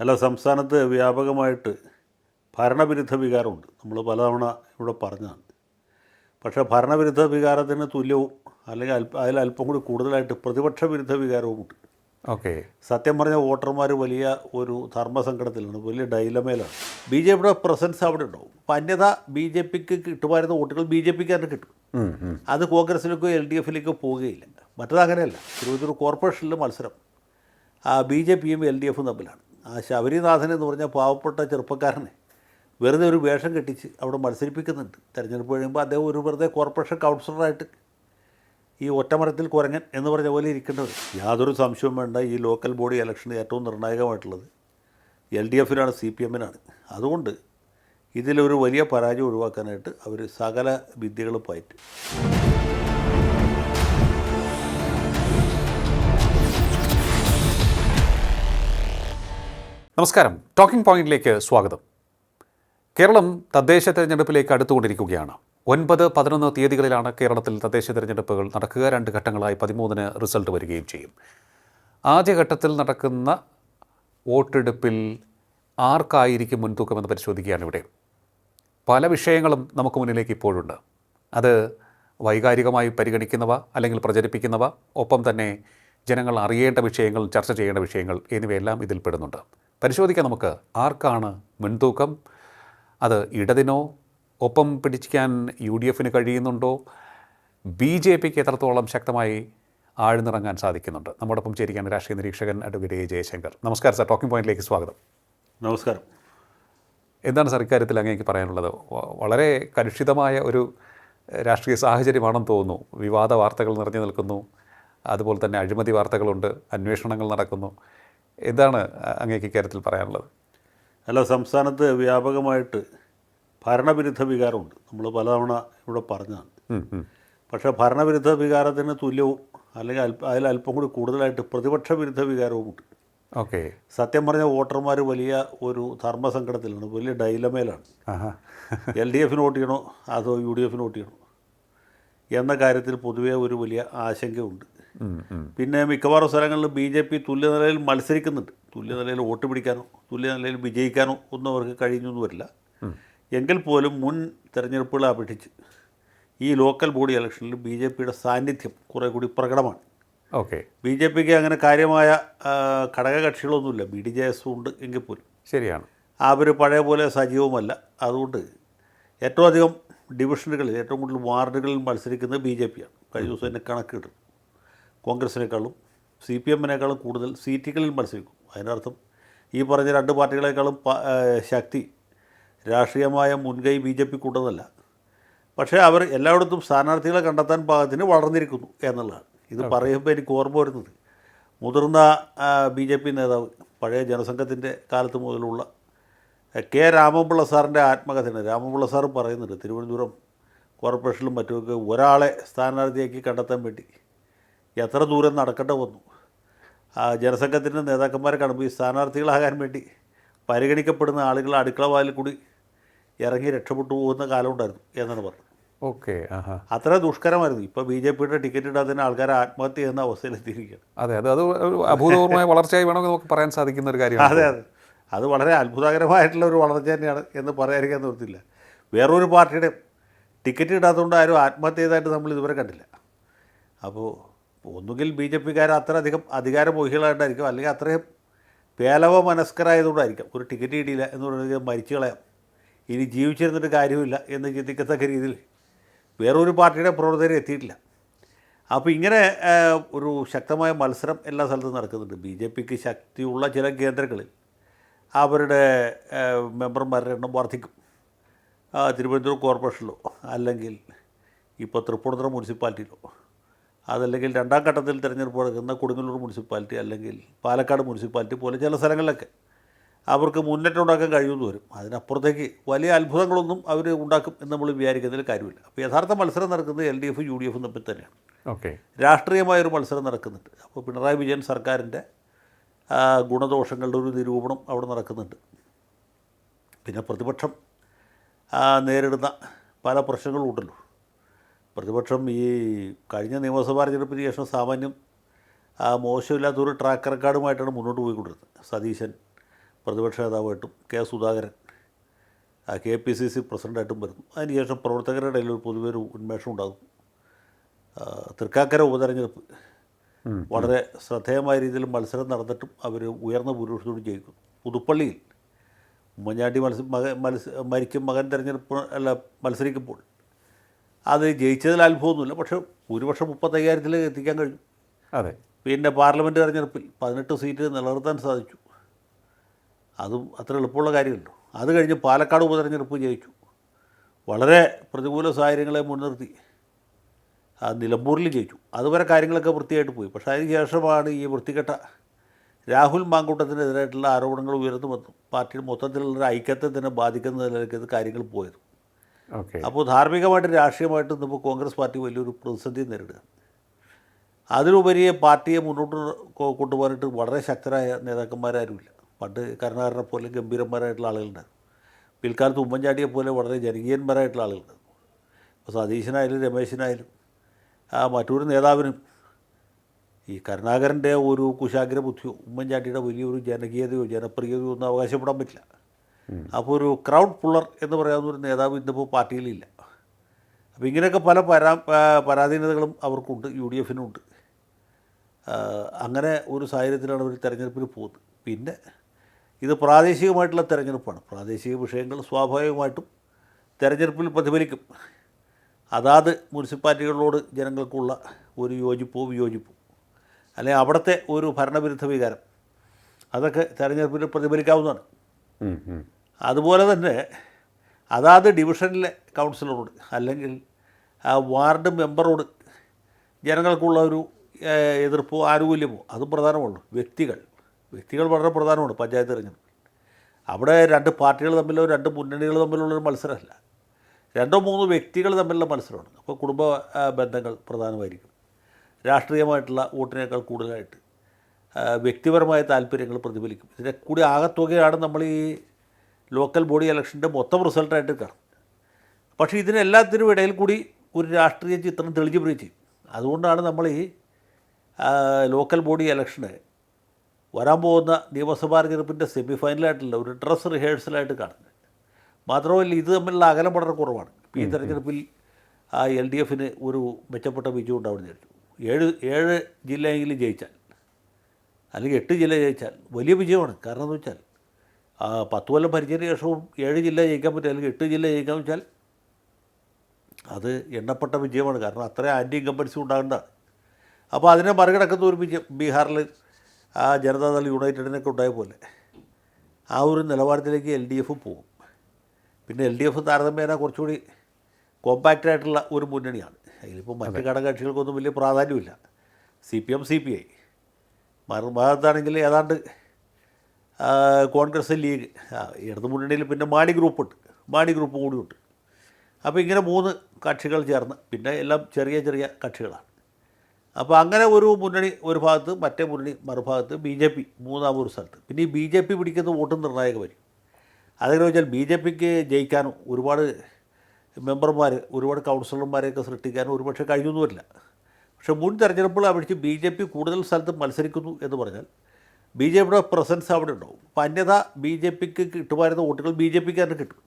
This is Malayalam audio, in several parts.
അല്ല, സംസ്ഥാനത്ത് വ്യാപകമായിട്ട് ഭരണവിരുദ്ധ വികാരമുണ്ട്. നമ്മൾ പലതവണ ഇവിടെ പറഞ്ഞതാണ്. പക്ഷേ ഭരണവിരുദ്ധ വികാരത്തിന് തുല്യവും അല്ലെങ്കിൽ അതിലല്പം കൂടി കൂടുതലായിട്ട് പ്രതിപക്ഷ വിരുദ്ധ വികാരവുമുണ്ട്. ഓക്കെ. സത്യം പറഞ്ഞ വോട്ടർമാർ വലിയ ഒരു ധർമ്മസങ്കടത്തിലാണ്, വലിയ ഡൈലമയിലാണ്. ബി ജെ പിയുടെ പ്രസൻസ് അവിടെ ഉണ്ടാവും. അപ്പം അന്യത ബി ജെ പിക്ക് കിട്ടുമായിരുന്ന വോട്ടുകൾ ബി ജെ പിക്ക് തന്നെ കിട്ടും. അത് കോൺഗ്രസിലേക്കോ എൽ ഡി എഫിലേക്കോ പോവുകയില്ല. മറ്റത് അങ്ങനെയല്ല. തിരുവനന്തപുരം കോർപ്പറേഷനിൽ മത്സരം ബി ജെ പിയും എൽ ഡി എഫും തമ്മിലാണ്. ശബരിനാഥൻ എന്ന് പറഞ്ഞ പാവപ്പെട്ട ചെറുപ്പക്കാരനെ വെറുതെ ഒരു വേഷം കെട്ടിച്ച് അവിടെ മത്സരിപ്പിക്കുന്നുണ്ട്. തെരഞ്ഞെടുപ്പ് കഴിയുമ്പോൾ അദ്ദേഹം ഒരു വെറുതെ കോർപ്പറേഷൻ കൗൺസിലറായിട്ട് ഈ ഒറ്റമരത്തിൽ കുരങ്ങൻ എന്ന് പറഞ്ഞ പോലെ ഇരിക്കേണ്ടവർ. യാതൊരു സംശയവും വേണ്ട, ഈ ലോക്കൽ ബോഡി ഇലക്ഷന് ഏറ്റവും നിർണായകമായിട്ടുള്ളത് എൽ ഡി എഫിനാണ്, സി പി എമ്മിനാണ്. അതുകൊണ്ട് ഇതിലൊരു വലിയ പരാജയം ഒഴിവാക്കാനായിട്ട് അവർ സകല വിദ്യകളും പയറ്റും. നമസ്കാരം. ടോക്കിംഗ് പോയിന്റിലേക്ക് സ്വാഗതം. കേരളം തദ്ദേശ തെരഞ്ഞെടുപ്പിലേക്ക് അടുത്തുകൊണ്ടിരിക്കുകയാണ്. 9, 11 തീയതികളിലാണ് കേരളത്തിൽ തദ്ദേശ തെരഞ്ഞെടുപ്പുകൾ നടക്കുക. 2 ഘട്ടങ്ങളായി 13-ന് റിസൾട്ട് വരികയും ചെയ്യും. ആദ്യഘട്ടത്തിൽ നടക്കുന്ന വോട്ടെടുപ്പിൽ ആർക്കായിരിക്കും മുൻതൂക്കമെന്ന് പരിശോധിക്കുകയാണ് ഇവിടെ. പല വിഷയങ്ങളും നമുക്ക് മുന്നിലേക്ക് ഇപ്പോഴുണ്ട്. അത് വൈകാരികമായി പരിഗണിക്കുന്നവ, അല്ലെങ്കിൽ പ്രചരിപ്പിക്കുന്നവ, ഒപ്പം തന്നെ ജനങ്ങൾ അറിയേണ്ട വിഷയങ്ങൾ, ചർച്ച ചെയ്യേണ്ട വിഷയങ്ങൾ എന്നിവയെല്ലാം ഇതിൽ പെടുന്നുണ്ട്. പരിശോധിക്കാം നമുക്ക് ആർക്കാണ് മുൻതൂക്കം. അത് ഇടതിനോ, ഒപ്പം പിടിക്കാൻ യു ഡി എഫിന് കഴിയുന്നുണ്ടോ, ബി ജെ പിക്ക് എത്രത്തോളം ശക്തമായി ആഴ്ന്നിറങ്ങാൻ സാധിക്കുന്നുണ്ട്. നമ്മോടൊപ്പം ചേരുകയാണ് രാഷ്ട്രീയ നിരീക്ഷകൻ അഡ്വക്കേറ്റ് എ ജയശങ്കർ. നമസ്കാരം സാർ, ടോക്കിംഗ് പോയിന്റിലേക്ക് സ്വാഗതം. നമസ്കാരം. എന്താണ് സാർ ഇക്കാര്യത്തിൽ അങ്ങേക്ക് പറയാനുള്ളത്? വളരെ കലുഷിതമായ ഒരു രാഷ്ട്രീയ സാഹചര്യമാണെന്ന് തോന്നുന്നു. വിവാദ വാർത്തകൾ നിറഞ്ഞു നിൽക്കുന്നു, അതുപോലെ തന്നെ അഴിമതി വാർത്തകളുണ്ട്, അന്വേഷണങ്ങൾ നടക്കുന്നു. എന്താണ് അങ്ങേക്ക് ഇക്കാര്യത്തിൽ പറയാനുള്ളത്? അല്ല, സംസ്ഥാനത്ത് വ്യാപകമായിട്ട് ഭരണവിരുദ്ധ വികാരമുണ്ട്. നമ്മൾ പലതവണ ഇവിടെ പറഞ്ഞതാണ്. പക്ഷേ ഭരണവിരുദ്ധ വികാരത്തിന് തുല്യവും അല്ലെങ്കിൽ അതിലല്പം കൂടി കൂടുതലായിട്ട് പ്രതിപക്ഷ വിരുദ്ധ വികാരവുമുണ്ട്. ഓക്കെ. സത്യം പറഞ്ഞ വോട്ടർമാർ വലിയ ഒരു ധർമ്മസങ്കടത്തിലാണ്, വലിയ ഡൈലമയിലാണ്. എൽ ഡി എഫിന് വോട്ട് ചെയ്യണോ അതോ യു ഡി എഫിന് വോട്ട് ചെയ്യണോ എന്ന കാര്യത്തിൽ പൊതുവേ ഒരു വലിയ ആശങ്കയുണ്ട്. പിന്നെ മിക്കവാറും സ്ഥലങ്ങളിൽ ബി ജെ പി തുല്യനിലയിൽ മത്സരിക്കുന്നുണ്ട്. തുല്യനിലയിൽ വോട്ട് പിടിക്കാനോ തുല്യനിലയിൽ വിജയിക്കാനോ ഒന്നും അവർക്ക് കഴിഞ്ഞൊന്നും വരില്ല. എങ്കിൽ പോലും മുൻ തെരഞ്ഞെടുപ്പുകളെ അപേക്ഷിച്ച് ഈ ലോക്കൽ ബോഡി ഇലക്ഷനിൽ ബി ജെ പിയുടെ സാന്നിധ്യം കുറേ കൂടി പ്രകടമാണ്. ഓക്കെ. ബി ജെ പിക്ക് അങ്ങനെ കാര്യമായ ഘടകകക്ഷികളൊന്നുമില്ല. ബി ഡി ജെ എസും ഉണ്ട് എങ്കിൽ പോലും ശരിയാണ്, അവർ പഴയ പോലെ സജീവമല്ല. അതുകൊണ്ട് ഏറ്റവും അധികം ഡിവിഷനുകളിൽ, ഏറ്റവും കൂടുതൽ വാർഡുകളിൽ മത്സരിക്കുന്നത് ബി ജെ പിയാണ്. കഴിഞ്ഞ ദിവസം തന്നെ കണക്കിടും. കോൺഗ്രസിനേക്കാളും സി പി എമ്മിനേക്കാളും കൂടുതൽ സീറ്റുകളിൽ മത്സരിക്കും. അതിനർത്ഥം ഈ പറഞ്ഞ 2 പാർട്ടികളെക്കാളും ശക്തി, രാഷ്ട്രീയമായ മുൻകൈ ബി ജെ പിക്ക് ഉണ്ടെന്നല്ല. പക്ഷേ അവർ എല്ലായിടത്തും സ്ഥാനാർത്ഥികളെ കണ്ടെത്താൻ പാകത്തിന് വളർന്നിരിക്കുന്നു എന്നുള്ളതാണ്. ഇത് പറയുമ്പോൾ എനിക്ക് ഓർമ്മ വരുന്നത് മുതിർന്ന ബി ജെ പി നേതാവ്, പഴയ ജനസംഘത്തിൻ്റെ കാലത്ത് മുതലുള്ള കെ രാമപിള്ള സാറിൻ്റെ ആത്മകഥയാണ്. രാമപിള്ള സാർ പറയുന്നുണ്ട്, തിരുവനന്തപുരം കോർപ്പറേഷനിലും മറ്റുമൊക്കെ ഒരാളെ സ്ഥാനാർത്ഥിയാക്കി കണ്ടെത്താൻ വേണ്ടി എത്ര ദൂരം നടക്കേണ്ട വന്നു. ജനസംഘത്തിൻ്റെ നേതാക്കന്മാരെ കാണുമ്പോൾ ഈ സ്ഥാനാർത്ഥികളാകാൻ വേണ്ടി പരിഗണിക്കപ്പെടുന്ന ആളുകൾ അടുക്കള വാതിൽ കൂടി ഇറങ്ങി രക്ഷപ്പെട്ടു പോകുന്ന കാലം ഉണ്ടായിരുന്നു എന്നാണ് പറഞ്ഞത്. ഓക്കെ. അത്ര ദുഷ്കരമായിരുന്നു. ഇപ്പോൾ ബി ജെ പിയുടെ ടിക്കറ്റ് ഇടാത്തതിന് ആൾക്കാർ ആത്മഹത്യ ചെയ്യുന്ന അവസ്ഥയിലെത്തിയിരിക്കുകയാണ്. അതെ, അത് അഭൂതപൂർവമായ വളർച്ചയായി വേണമെങ്കിൽ നമുക്ക് പറയാൻ സാധിക്കുന്ന ഒരു കാര്യമാണ്. അതെ, അത് വളരെ അത്ഭുതകരമായിട്ടുള്ള ഒരു വളർച്ച തന്നെയാണ് എന്ന് പറയാതിരിക്കാൻ നിർത്തില്ല. വേറൊരു പാർട്ടിയുടെ ടിക്കറ്റ് ഇടാത്തതുകൊണ്ട് ആരും ആത്മഹത്യ ചെയ്തതായിട്ട് നമ്മൾ ഇതുവരെ കണ്ടില്ല. അപ്പോൾ ഒന്നുകിൽ ബി ജെ പിക്കാർ അത്രയധികം അധികാരമോഹികളായിട്ടായിരിക്കും, അല്ലെങ്കിൽ അത്രയും പേലവ മനസ്കരായതുകൊണ്ടായിരിക്കാം. ഒരു ടിക്കറ്റ് കിട്ടിയില്ല എന്ന് പറയുന്നത് മരിച്ചു കളയാം, ഇനി ജീവിച്ചിരുന്നിട്ട് കാര്യമില്ല എന്ന് ചിന്തിക്കത്തക്ക രീതിയിൽ വേറൊരു പാർട്ടിയുടെ പ്രവർത്തകർ എത്തിയിട്ടില്ല. അപ്പോൾ ഇങ്ങനെ ഒരു ശക്തമായ മത്സരം എല്ലാ സ്ഥലത്തും നടക്കുന്നുണ്ട്. ബി ജെ പിക്ക് ശക്തിയുള്ള ചില കേന്ദ്രങ്ങളിൽ അവരുടെ മെമ്പർമാരുടെ എണ്ണം വർദ്ധിക്കും. തിരുവനന്തപുരം കോർപ്പറേഷനിലോ, അല്ലെങ്കിൽ ഇപ്പോൾ തൃപ്പൂണിത്തുറ മുനിസിപ്പാലിറ്റിയിലോ, അതല്ലെങ്കിൽ 2ാം ഘട്ടത്തിൽ തിരഞ്ഞെടുപ്പ് നടക്കുന്ന കൊടുങ്ങല്ലൂർ മുനിസിപ്പാലിറ്റി, അല്ലെങ്കിൽ പാലക്കാട് മുനിസിപ്പാലിറ്റി പോലെ ചില സ്ഥലങ്ങളിലൊക്കെ അവർക്ക് മുന്നേറ്റം ഉണ്ടാക്കാൻ കഴിയുമെന്ന് വരും. അതിനപ്പുറത്തേക്ക് വലിയ അത്ഭുതങ്ങളൊന്നും അവർ ഉണ്ടാക്കും എന്ന് നമ്മൾ വിചാരിക്കുന്നതിൽ കാര്യമില്ല. അപ്പോൾ യഥാർത്ഥ മത്സരം നടക്കുന്നത് L D F U D എഫും തമ്മിൽ തന്നെയാണ്. ഓക്കെ. രാഷ്ട്രീയമായൊരു മത്സരം നടക്കുന്നുണ്ട്. അപ്പോൾ പിണറായി വിജയൻ സർക്കാരിൻ്റെ ഗുണദോഷങ്ങളുടെ ഒരു നിരൂപണം അവിടെ നടക്കുന്നുണ്ട്. പിന്നെ പ്രതിപക്ഷം നേരിടുന്ന പല പ്രശ്നങ്ങളും ഉണ്ടല്ലോ. പ്രതിപക്ഷം ഈ കഴിഞ്ഞ നിയമസഭാ തെരഞ്ഞെടുപ്പിന് ശേഷം സാമാന്യം മോശമില്ലാത്തൊരു ട്രാക്ക് റെക്കോർഡുമായിട്ടാണ് മുന്നോട്ട് പോയിക്കൊണ്ടിരുന്നത്. സതീശൻ പ്രതിപക്ഷ നേതാവായിട്ടും കെ സുധാകരൻ KPCC പ്രസിഡൻ്റായിട്ടും വരുന്നു. അതിനുശേഷം പ്രവർത്തകരുടെ ഇടയിൽ ഒരു പൊതുവെ ഒരു ഉന്മേഷം ഉണ്ടാകും. തൃക്കാക്കര ഉപതെരഞ്ഞെടുപ്പ് വളരെ ശ്രദ്ധേയമായ രീതിയിൽ മത്സരം നടന്നിട്ടും അവർ ഉയർന്ന ഭൂരിപക്ഷത്തോട് ജയിക്കും. പുതുപ്പള്ളിയിൽ ഉമ്മൻചാണ്ടി മരിക്കും മകൻ തിരഞ്ഞെടുപ്പ് മത്സരിക്കുമ്പോൾ അത് ജയിച്ചതിൽ അത്ഭുതമൊന്നുമില്ല. പക്ഷേ ഭൂരിപക്ഷം 35,000 എത്തിക്കാൻ കഴിഞ്ഞു. അതെ. പിന്നെ പാർലമെൻറ്റ് തെരഞ്ഞെടുപ്പിൽ 18 സീറ്റ് നിലനിർത്താൻ സാധിച്ചു. അതും അത്ര എളുപ്പമുള്ള കാര്യമല്ലോ. അത് കഴിഞ്ഞ് പാലക്കാട് ഉപതെരഞ്ഞെടുപ്പ് ജയിച്ചു. വളരെ പ്രതികൂല സാഹചര്യങ്ങളെ മുൻനിർത്തി നിലമ്പൂരിൽ ജയിച്ചു. അതുവരെ കാര്യങ്ങളൊക്കെ വൃത്തിയായിട്ട് പോയി. പക്ഷേ അതിന് ശേഷമാണ് ഈ വൃത്തികെട്ട രാഹുൽ മാങ്കൂട്ടത്തിനെതിരായിട്ടുള്ള ആരോപണങ്ങൾ ഉയർന്നു വന്നു. പാർട്ടിയുടെ മൊത്തത്തിലുള്ള ഐക്യത്തെ തന്നെ ബാധിക്കുന്ന നിലയിലേക്ക് കാര്യങ്ങൾ പോയത്. അപ്പോൾ ധാർമ്മികമായിട്ടും രാഷ്ട്രീയമായിട്ടും ഇപ്പോൾ കോൺഗ്രസ് പാർട്ടി വലിയൊരു പ്രതിസന്ധി നേരിടുക. അതിലുപരി പാർട്ടിയെ മുന്നോട്ട് കൊണ്ടുപോകാനായിട്ട് വളരെ ശക്തരായ നേതാക്കന്മാരാരുമില്ല. പണ്ട് കരുണാകരനെ പോലെ ഗംഭീരന്മാരായിട്ടുള്ള ആളുകളുണ്ടായിരുന്നു. പിൽക്കാലത്ത് ഉമ്മൻചാണ്ടിയെ പോലെ വളരെ ജനകീയന്മാരായിട്ടുള്ള ആളുകളുണ്ടായിരുന്നു. ഇപ്പോൾ സതീശനായാലും രമേശനായാലും മറ്റൊരു നേതാവിനും ഈ കരുണാകരൻ്റെ ഒരു കുശാഗ്ര ബുദ്ധിയോ ഉമ്മൻചാണ്ടിയുടെ വലിയൊരു ജനകീയതയോ ജനപ്രിയതയോ ഒന്നും അവകാശപ്പെടാൻ പറ്റില്ല. അപ്പോൾ ഒരു ക്രൗഡ് പുള്ളർ എന്ന് പറയാവുന്ന ഒരു നേതാവ് ഇന്നിപ്പോൾ പാർട്ടിയിലില്ല. അപ്പോൾ ഇങ്ങനെയൊക്കെ പല പരാധീനതകളും അവർക്കുണ്ട്, UDFനുണ്ട്. അങ്ങനെ ഒരു സാഹചര്യത്തിലാണ് അവർ തെരഞ്ഞെടുപ്പിന് പോകുന്നത്. പിന്നെ ഇത് പ്രാദേശികമായിട്ടുള്ള തെരഞ്ഞെടുപ്പാണ്. പ്രാദേശിക വിഷയങ്ങൾ സ്വാഭാവികമായിട്ടും തെരഞ്ഞെടുപ്പിൽ പ്രതിഫലിക്കും. അതാത് മുനിസിപ്പാലിറ്റികളോട് ജനങ്ങൾക്കുള്ള ഒരു യോജിപ്പോ വിയോജിപ്പോ അല്ലെങ്കിൽ അവിടുത്തെ ഒരു ഭരണവിരുദ്ധ വികാരം അതൊക്കെ തെരഞ്ഞെടുപ്പിൽ പ്രതിഫലിക്കാവുന്നതാണ്. അതുപോലെ തന്നെ അതാത് ഡിവിഷനിലെ കൗൺസിലറോട് അല്ലെങ്കിൽ വാർഡ് മെമ്പറോട് ജനങ്ങൾക്കുള്ള ഒരു എതിർപ്പോ ആനുകൂല്യമോ അതും പ്രധാനമുള്ളൂ. വ്യക്തികൾ വളരെ പ്രധാനമാണ് പഞ്ചായത്ത് തെരഞ്ഞെടുപ്പിൽ. അവിടെ രണ്ട് പാർട്ടികൾ തമ്മിലോ രണ്ട് മുന്നണികൾ തമ്മിലുള്ളൊരു മത്സരമല്ല, 2-3 വ്യക്തികൾ തമ്മിലുള്ള മത്സരമാണ്. അപ്പോൾ കുടുംബ ബന്ധങ്ങൾ പ്രധാനമായിരിക്കും. രാഷ്ട്രീയമായിട്ടുള്ള വോട്ടിനേക്കാൾ കൂടുതലായിട്ട് വ്യക്തിപരമായ താല്പര്യങ്ങൾ പ്രതിഫലിക്കും. ഇതിനെ കൂടി ആകത്തുകയാണ് നമ്മൾ ഈ ലോക്കൽ ബോഡി ഇലക്ഷൻ്റെ മൊത്തം റിസൾട്ടായിട്ട് കാണും. പക്ഷേ ഇതിനെല്ലാത്തിനും ഇടയിൽ കൂടി ഒരു രാഷ്ട്രീയ ചിത്രം തെളിഞ്ഞു വരികയും ചെയ്യും. അതുകൊണ്ടാണ് നമ്മൾ ഈ ലോക്കൽ ബോഡി ഇലക്ഷന് വരാൻ പോകുന്ന നിയമസഭാ തെരഞ്ഞെടുപ്പിൻ്റെ സെമിഫൈനലായിട്ടുള്ള ഒരു ഡ്രസ് റിഹേഴ്സലായിട്ട് കാണുന്നത്. മാത്രമല്ല ഇത് തമ്മിലുള്ള അകലം വളരെ കുറവാണ്. ഈ തെരഞ്ഞെടുപ്പിൽ LDFന് ഒരു മെച്ചപ്പെട്ട വിജയം ഉണ്ടാവുമെന്ന് വിചാരിച്ചു. 7 ജില്ലയെങ്കിലും ജയിച്ചാൽ അല്ലെങ്കിൽ 8 ജില്ല ജയിച്ചാൽ വലിയ വിജയമാണ്. കാരണം എന്ന് വെച്ചാൽ 10 കൊല്ലം ഭരിച്ചതിന് ശേഷവും 7 ജില്ല ജയിക്കാൻ പറ്റും അല്ലെങ്കിൽ 8 ജില്ല ജയിക്കാൻ വെച്ചാൽ അത് എണ്ണപ്പെട്ട വിജയമാണ്. കാരണം അത്ര ആൻറ്റി ഇൻകംബൻസി ഉണ്ടാകേണ്ടതാണ്. അപ്പോൾ അതിനെ മറികടക്കുന്ന ഒരു വിജയം ബീഹാറിൽ ജനതാദൾ യുണൈറ്റഡിനൊക്കെ ഉണ്ടായ പോലെ ആ ഒരു നിലവാരത്തിലേക്ക് LDF പോകും. പിന്നെ LDF താരതമ്യേന കുറച്ചുകൂടി കോമ്പാക്റ്റായിട്ടുള്ള ഒരു മുന്നണിയാണ്. അതിലിപ്പോൾ മറ്റ് ഘടകകക്ഷികൾക്കൊന്നും വലിയ പ്രാധാന്യമില്ല. CPM CPI മറുഭാഗത്താണെങ്കിൽ ഏതാണ്ട് കോൺഗ്രസ് ലീഗ് ഇടതു മുന്നണിയിൽ പിന്നെ മാണി ഗ്രൂപ്പ് കൂടിയുണ്ട്. അപ്പോൾ ഇങ്ങനെ 3 കക്ഷികൾ ചേർന്ന് പിന്നെ എല്ലാം ചെറിയ കക്ഷികളാണ്. അപ്പോൾ അങ്ങനെ ഒരു മുന്നണി ഒരു ഭാഗത്ത്, മറ്റേ മുന്നണി മറുഭാഗത്ത്, BJP മൂന്നാമൊരു സ്ഥലത്ത്. പിന്നെ ഈ BJP പിടിക്കുന്ന വോട്ടും നിർണായകമായിരിക്കും. അതെങ്ങനെ വെച്ചാൽ BJPക്ക് ജയിക്കാനും ഒരുപാട് മെമ്പർമാർ ഒരുപാട് കൗൺസിലർമാരെയൊക്കെ സൃഷ്ടിക്കാനും ഒരുപക്ഷെ കഴിഞ്ഞൊന്നും വരില്ല. പക്ഷേ മുൻ തെരഞ്ഞെടുപ്പുകൾ അപേക്ഷിച്ച് BJP കൂടുതൽ സ്ഥലത്ത് മത്സരിക്കുന്നു എന്ന് പറഞ്ഞാൽ BJPയുടെ പ്രസൻസ് അവിടെ ഉണ്ടാവും. അപ്പോൾ അന്യഥ BJPക്ക് കിട്ടുമായിരുന്ന വോട്ടുകൾ BJPക്ക് തന്നെ കിട്ടും.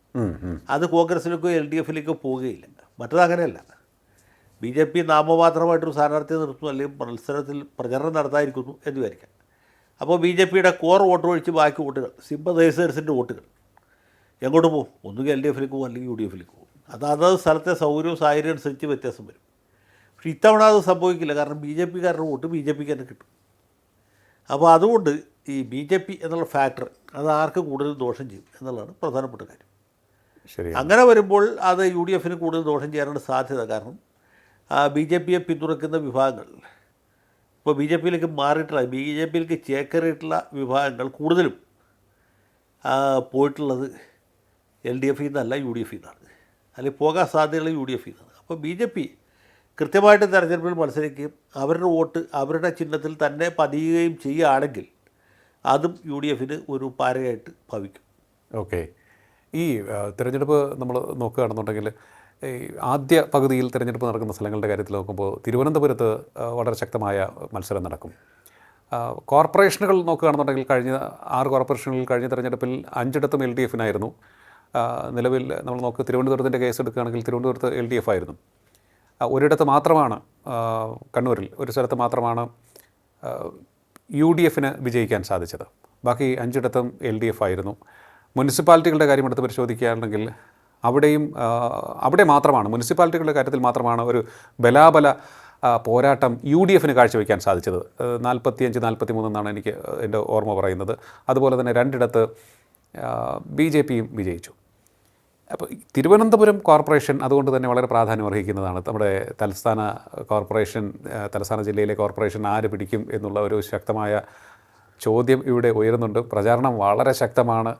അത് കോൺഗ്രസിലേക്കോ LDFലേക്കോ പോവുകയില്ല. മറ്റത് അങ്ങനെയല്ല. BJP നാമമാത്രമായിട്ടൊരു സ്ഥാനാർത്ഥിയെ നിർത്തുന്നു അല്ലെങ്കിൽ മത്സരത്തിൽ പ്രചരണം നടത്താതിരിക്കുന്നു എന്ന് വിചാരിക്കാം. അപ്പോൾ BJPയുടെ കോർ വോട്ട് ഒഴിച്ച് ബാക്കി വോട്ടുകൾ, സിമ്പതൈസേഴ്സിൻ്റെ വോട്ടുകൾ എങ്ങോട്ട് പോകും? ഒന്നുകിൽ LDFലേക്ക് പോകും അല്ലെങ്കിൽ UDFലേക്ക് പോകും. അതത് സ്ഥലത്തെ സൗകര്യവും സാഹചര്യം അനുസരിച്ച് വ്യത്യാസം വരും. പക്ഷേ ഇത്തവണ അത് സംഭവിക്കില്ല. കാരണം BJPക്കാരുടെ വോട്ട് BJPക്ക് തന്നെ കിട്ടും. അപ്പോൾ അതുകൊണ്ട് ഈ BJP എന്നുള്ള ഫാക്ടർ അത് ആർക്ക് കൂടുതൽ ദോഷം ചെയ്യും എന്നുള്ളതാണ് പ്രധാനപ്പെട്ട കാര്യം. ശരി. അങ്ങനെ വരുമ്പോൾ അത് UDFന് കൂടുതൽ ദോഷം ചെയ്യാനുള്ള സാധ്യത. കാരണം BJPയെ പിന്തുണയ്ക്കുന്ന വിഭാഗങ്ങൾ ഇപ്പോൾ BJPയിലേക്ക് മാറിയിട്ടുള്ള BJPയിലേക്ക് ചേക്കേറിയിട്ടുള്ള വിഭാഗങ്ങൾ കൂടുതലും പോയിട്ടുള്ളത് LDFയിൽ നിന്നല്ല UDFയിൽ നിന്നാണ്, അല്ലെങ്കിൽ പോകാൻ സാധ്യതയുള്ള UDFയിൽ നിന്നാണ്. അപ്പോൾ BJP കൃത്യമായിട്ട് തെരഞ്ഞെടുപ്പിൽ മത്സരിക്കുകയും അവരുടെ വോട്ട് അവരുടെ ചിഹ്നത്തിൽ തന്നെ പതിയുകയും ചെയ്യുകയാണെങ്കിൽ അതും UDFന് ഒരു പാരയായിട്ട് ഭവിക്കും. ഓക്കെ. ഈ തിരഞ്ഞെടുപ്പ് നമ്മൾ നോക്കുകയാണെന്നുണ്ടെങ്കിൽ ഈ ആദ്യ പകുതിയിൽ തിരഞ്ഞെടുപ്പ് നടക്കുന്ന സ്ഥലങ്ങളുടെ കാര്യത്തിൽ നോക്കുമ്പോൾ തിരുവനന്തപുരത്ത് വളരെ ശക്തമായ മത്സരം നടക്കും. കോർപ്പറേഷനുകൾ നോക്കുകയാണെന്നുണ്ടെങ്കിൽ കഴിഞ്ഞ 6 കോർപ്പറേഷനുകളിൽ കഴിഞ്ഞ തെരഞ്ഞെടുപ്പിൽ 5ഇടത്തും LDF-നായിരുന്നു. നിലവിൽ നമ്മൾ തിരുവനന്തപുരത്തിൻ്റെ കേസ് എടുക്കുകയാണെങ്കിൽ തിരുവനന്തപുരത്ത് LDF ആയിരുന്നു. ഒരിടത്ത് മാത്രമാണ് കണ്ണൂരിൽ ഒരു സ്ഥലത്ത് മാത്രമാണ് UDF-ന് വിജയിക്കാൻ സാധിച്ചത്. ബാക്കി 5ഇടത്തും LDF ആയിരുന്നു. മുനിസിപ്പാലിറ്റികളുടെ കാര്യം എടുത്ത് പരിശോധിക്കുകയാണെങ്കിൽ അവിടെ മാത്രമാണ്, മുനിസിപ്പാലിറ്റികളുടെ കാര്യത്തിൽ മാത്രമാണ് ഒരു ബലാബല പോരാട്ടം UDF-ന് കാഴ്ചവെക്കാൻ സാധിച്ചത്. 45-43 എന്നാണ് എനിക്ക് എൻ്റെ ഓർമ്മ പറയുന്നത്. അതുപോലെ തന്നെ 2ഇടത്ത് BJP-യും വിജയിച്ചു. അപ്പോൾ തിരുവനന്തപുരം കോർപ്പറേഷൻ അതുകൊണ്ട് തന്നെ വളരെ പ്രാധാന്യം അർഹിക്കുന്നതാണ്. നമ്മുടെ തലസ്ഥാന ജില്ലയിലെ കോർപ്പറേഷൻ ആര് പിടിക്കും എന്നുള്ള ഒരു ശക്തമായ ചോദ്യം ഇവിടെ ഉയരുന്നുണ്ട്. പ്രചാരണം വളരെ ശക്തമാണ്.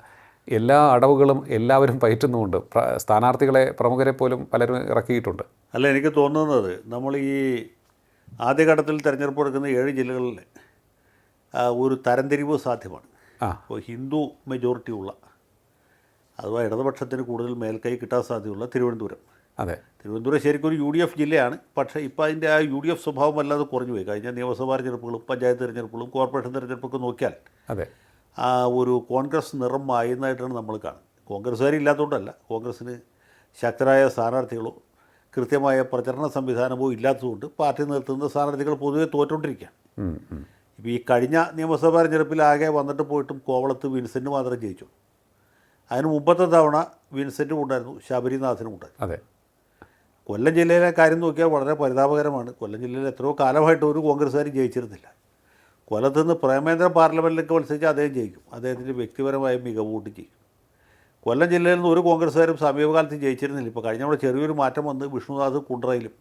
എല്ലാ അടവുകളും എല്ലാവരും പയറ്റുന്നുമുണ്ട്. സ്ഥാനാർത്ഥികളെ, പ്രമുഖരെ പോലും പലരും ഇറക്കിയിട്ടുണ്ട്. അല്ല, എനിക്ക് തോന്നുന്നത് നമ്മൾ ഈ ആദ്യഘട്ടത്തിൽ തിരഞ്ഞെടുപ്പ് എടുക്കുന്ന 7 ജില്ലകളിൽ ഒരു തരംതിരിവ് സാധ്യമാണ്. അപ്പോൾ ഹിന്ദു മെജോറിറ്റി ഉള്ള അഥവാ ഇടതുപക്ഷത്തിന് കൂടുതൽ മേൽക്കൈ കിട്ടാൻ സാധ്യതയുള്ള തിരുവനന്തപുരം. അതെ, തിരുവനന്തപുരം ശരിക്കും ഒരു UDF ജില്ലയാണ്. പക്ഷേ ഇപ്പോൾ അതിൻ്റെ ആ UDF സ്വഭാവം വല്ലാതെ കുറഞ്ഞു പോയി. കഴിഞ്ഞ നിയമസഭാ തെരഞ്ഞെടുപ്പുകളും പഞ്ചായത്ത് തെരഞ്ഞെടുപ്പുകളും കോർപ്പറേഷൻ തെരഞ്ഞെടുപ്പൊക്കെ നോക്കിയാൽ അതെ, ആ ഒരു കോൺഗ്രസ് നിറം മായുന്നതായിട്ടാണ് നമ്മൾ കാണുന്നത്. കോൺഗ്രസ്സുകാരില്ലാത്തതുകൊണ്ടല്ല, കോൺഗ്രസ്സിന് ശക്തരായ സ്ഥാനാർത്ഥികളോ കൃത്യമായ പ്രചരണ സംവിധാനമോ ഇല്ലാത്തതുകൊണ്ട് പാർട്ടി നിർത്തുന്ന സ്ഥാനാർത്ഥികൾ പൊതുവെ തോറ്റുകൊണ്ടിരിക്കുകയാണ്. ഇപ്പോൾ ഈ കഴിഞ്ഞ നിയമസഭാ തെരഞ്ഞെടുപ്പിൽ ആകെ വന്നിട്ട് പോയിട്ടും കോവളത്ത് വിൻസെൻ്റ് മാത്രം ജയിച്ചു. അതിന് മുമ്പത്തെ തവണ വിൻസെൻറ്റും ഉണ്ടായിരുന്നു, ശബരിനാഥനും ഉണ്ടായിരുന്നു. അതെ. കൊല്ലം ജില്ലയിലെ കാര്യം നോക്കിയാൽ വളരെ പരിതാപകരമാണ്. കൊല്ലം ജില്ലയിൽ എത്രയോ കാലമായിട്ട് ഒരു കോൺഗ്രസ്സുകാർ ജയിച്ചിരുന്നില്ല. കൊല്ലത്ത് നിന്ന് പ്രേമേന്ദ്രൻ പാർലമെൻറ്റിലേക്ക് മത്സരിച്ച് അദ്ദേഹം ജയിക്കും. അദ്ദേഹത്തിൻ്റെ വ്യക്തിപരമായ മികവ് കൂട്ടി ജയിക്കും. കൊല്ലം ജില്ലയിൽ നിന്ന് ഒരു കോൺഗ്രസ്സുകാരും സമീപകാലത്ത് ജയിച്ചിരുന്നില്ല. ഇപ്പോൾ കഴിഞ്ഞ തവണ ചെറിയൊരു മാറ്റം വന്ന് വിഷ്ണുനാഥ് കുണ്ട്രയിലും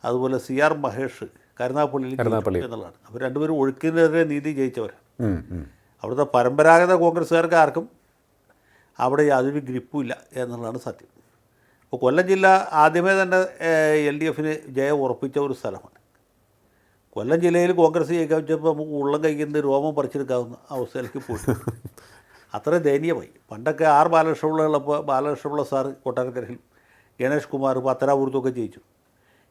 അതുപോലെ CR മഹേഷ് കരുനാഗപ്പള്ളിയിലും എന്നുള്ളതാണ്. അവർ രണ്ടുപേരും ഒഴുക്കിനെതിരെ നീതി ജയിച്ചവർ. അവിടുത്തെ പരമ്പരാഗത കോൺഗ്രസ്സുകാർക്ക് ആർക്കും അവിടെ യാതൊരു ഗ്രിപ്പുമില്ല എന്നുള്ളതാണ് സത്യം. അപ്പോൾ കൊല്ലം ജില്ല ആദ്യമേ തന്നെ LDF-ന് ജയം ഉറപ്പിച്ച ഒരു സ്ഥലമാണ്. കൊല്ലം ജില്ലയിൽ കോൺഗ്രസ് ജയിക്കാൻ വെച്ചപ്പോൾ നമുക്ക് ഉള്ളം കഴിക്കുന്ന രോമം പറിച്ചെടുക്കാവുന്ന അവസ്ഥയിലേക്ക് പോയിട്ട് അത്ര ദയനീയമായി. പണ്ടൊക്കെ ബാലകൃഷ്ണപിള്ള ഉള്ളപ്പോൾ ബാലകൃഷ്ണപിള്ള സാറ് കൊട്ടാരക്കരയിലും ഗണേഷ് കുമാർ പത്തനാപുരത്തൊക്കെ ജയിച്ചു.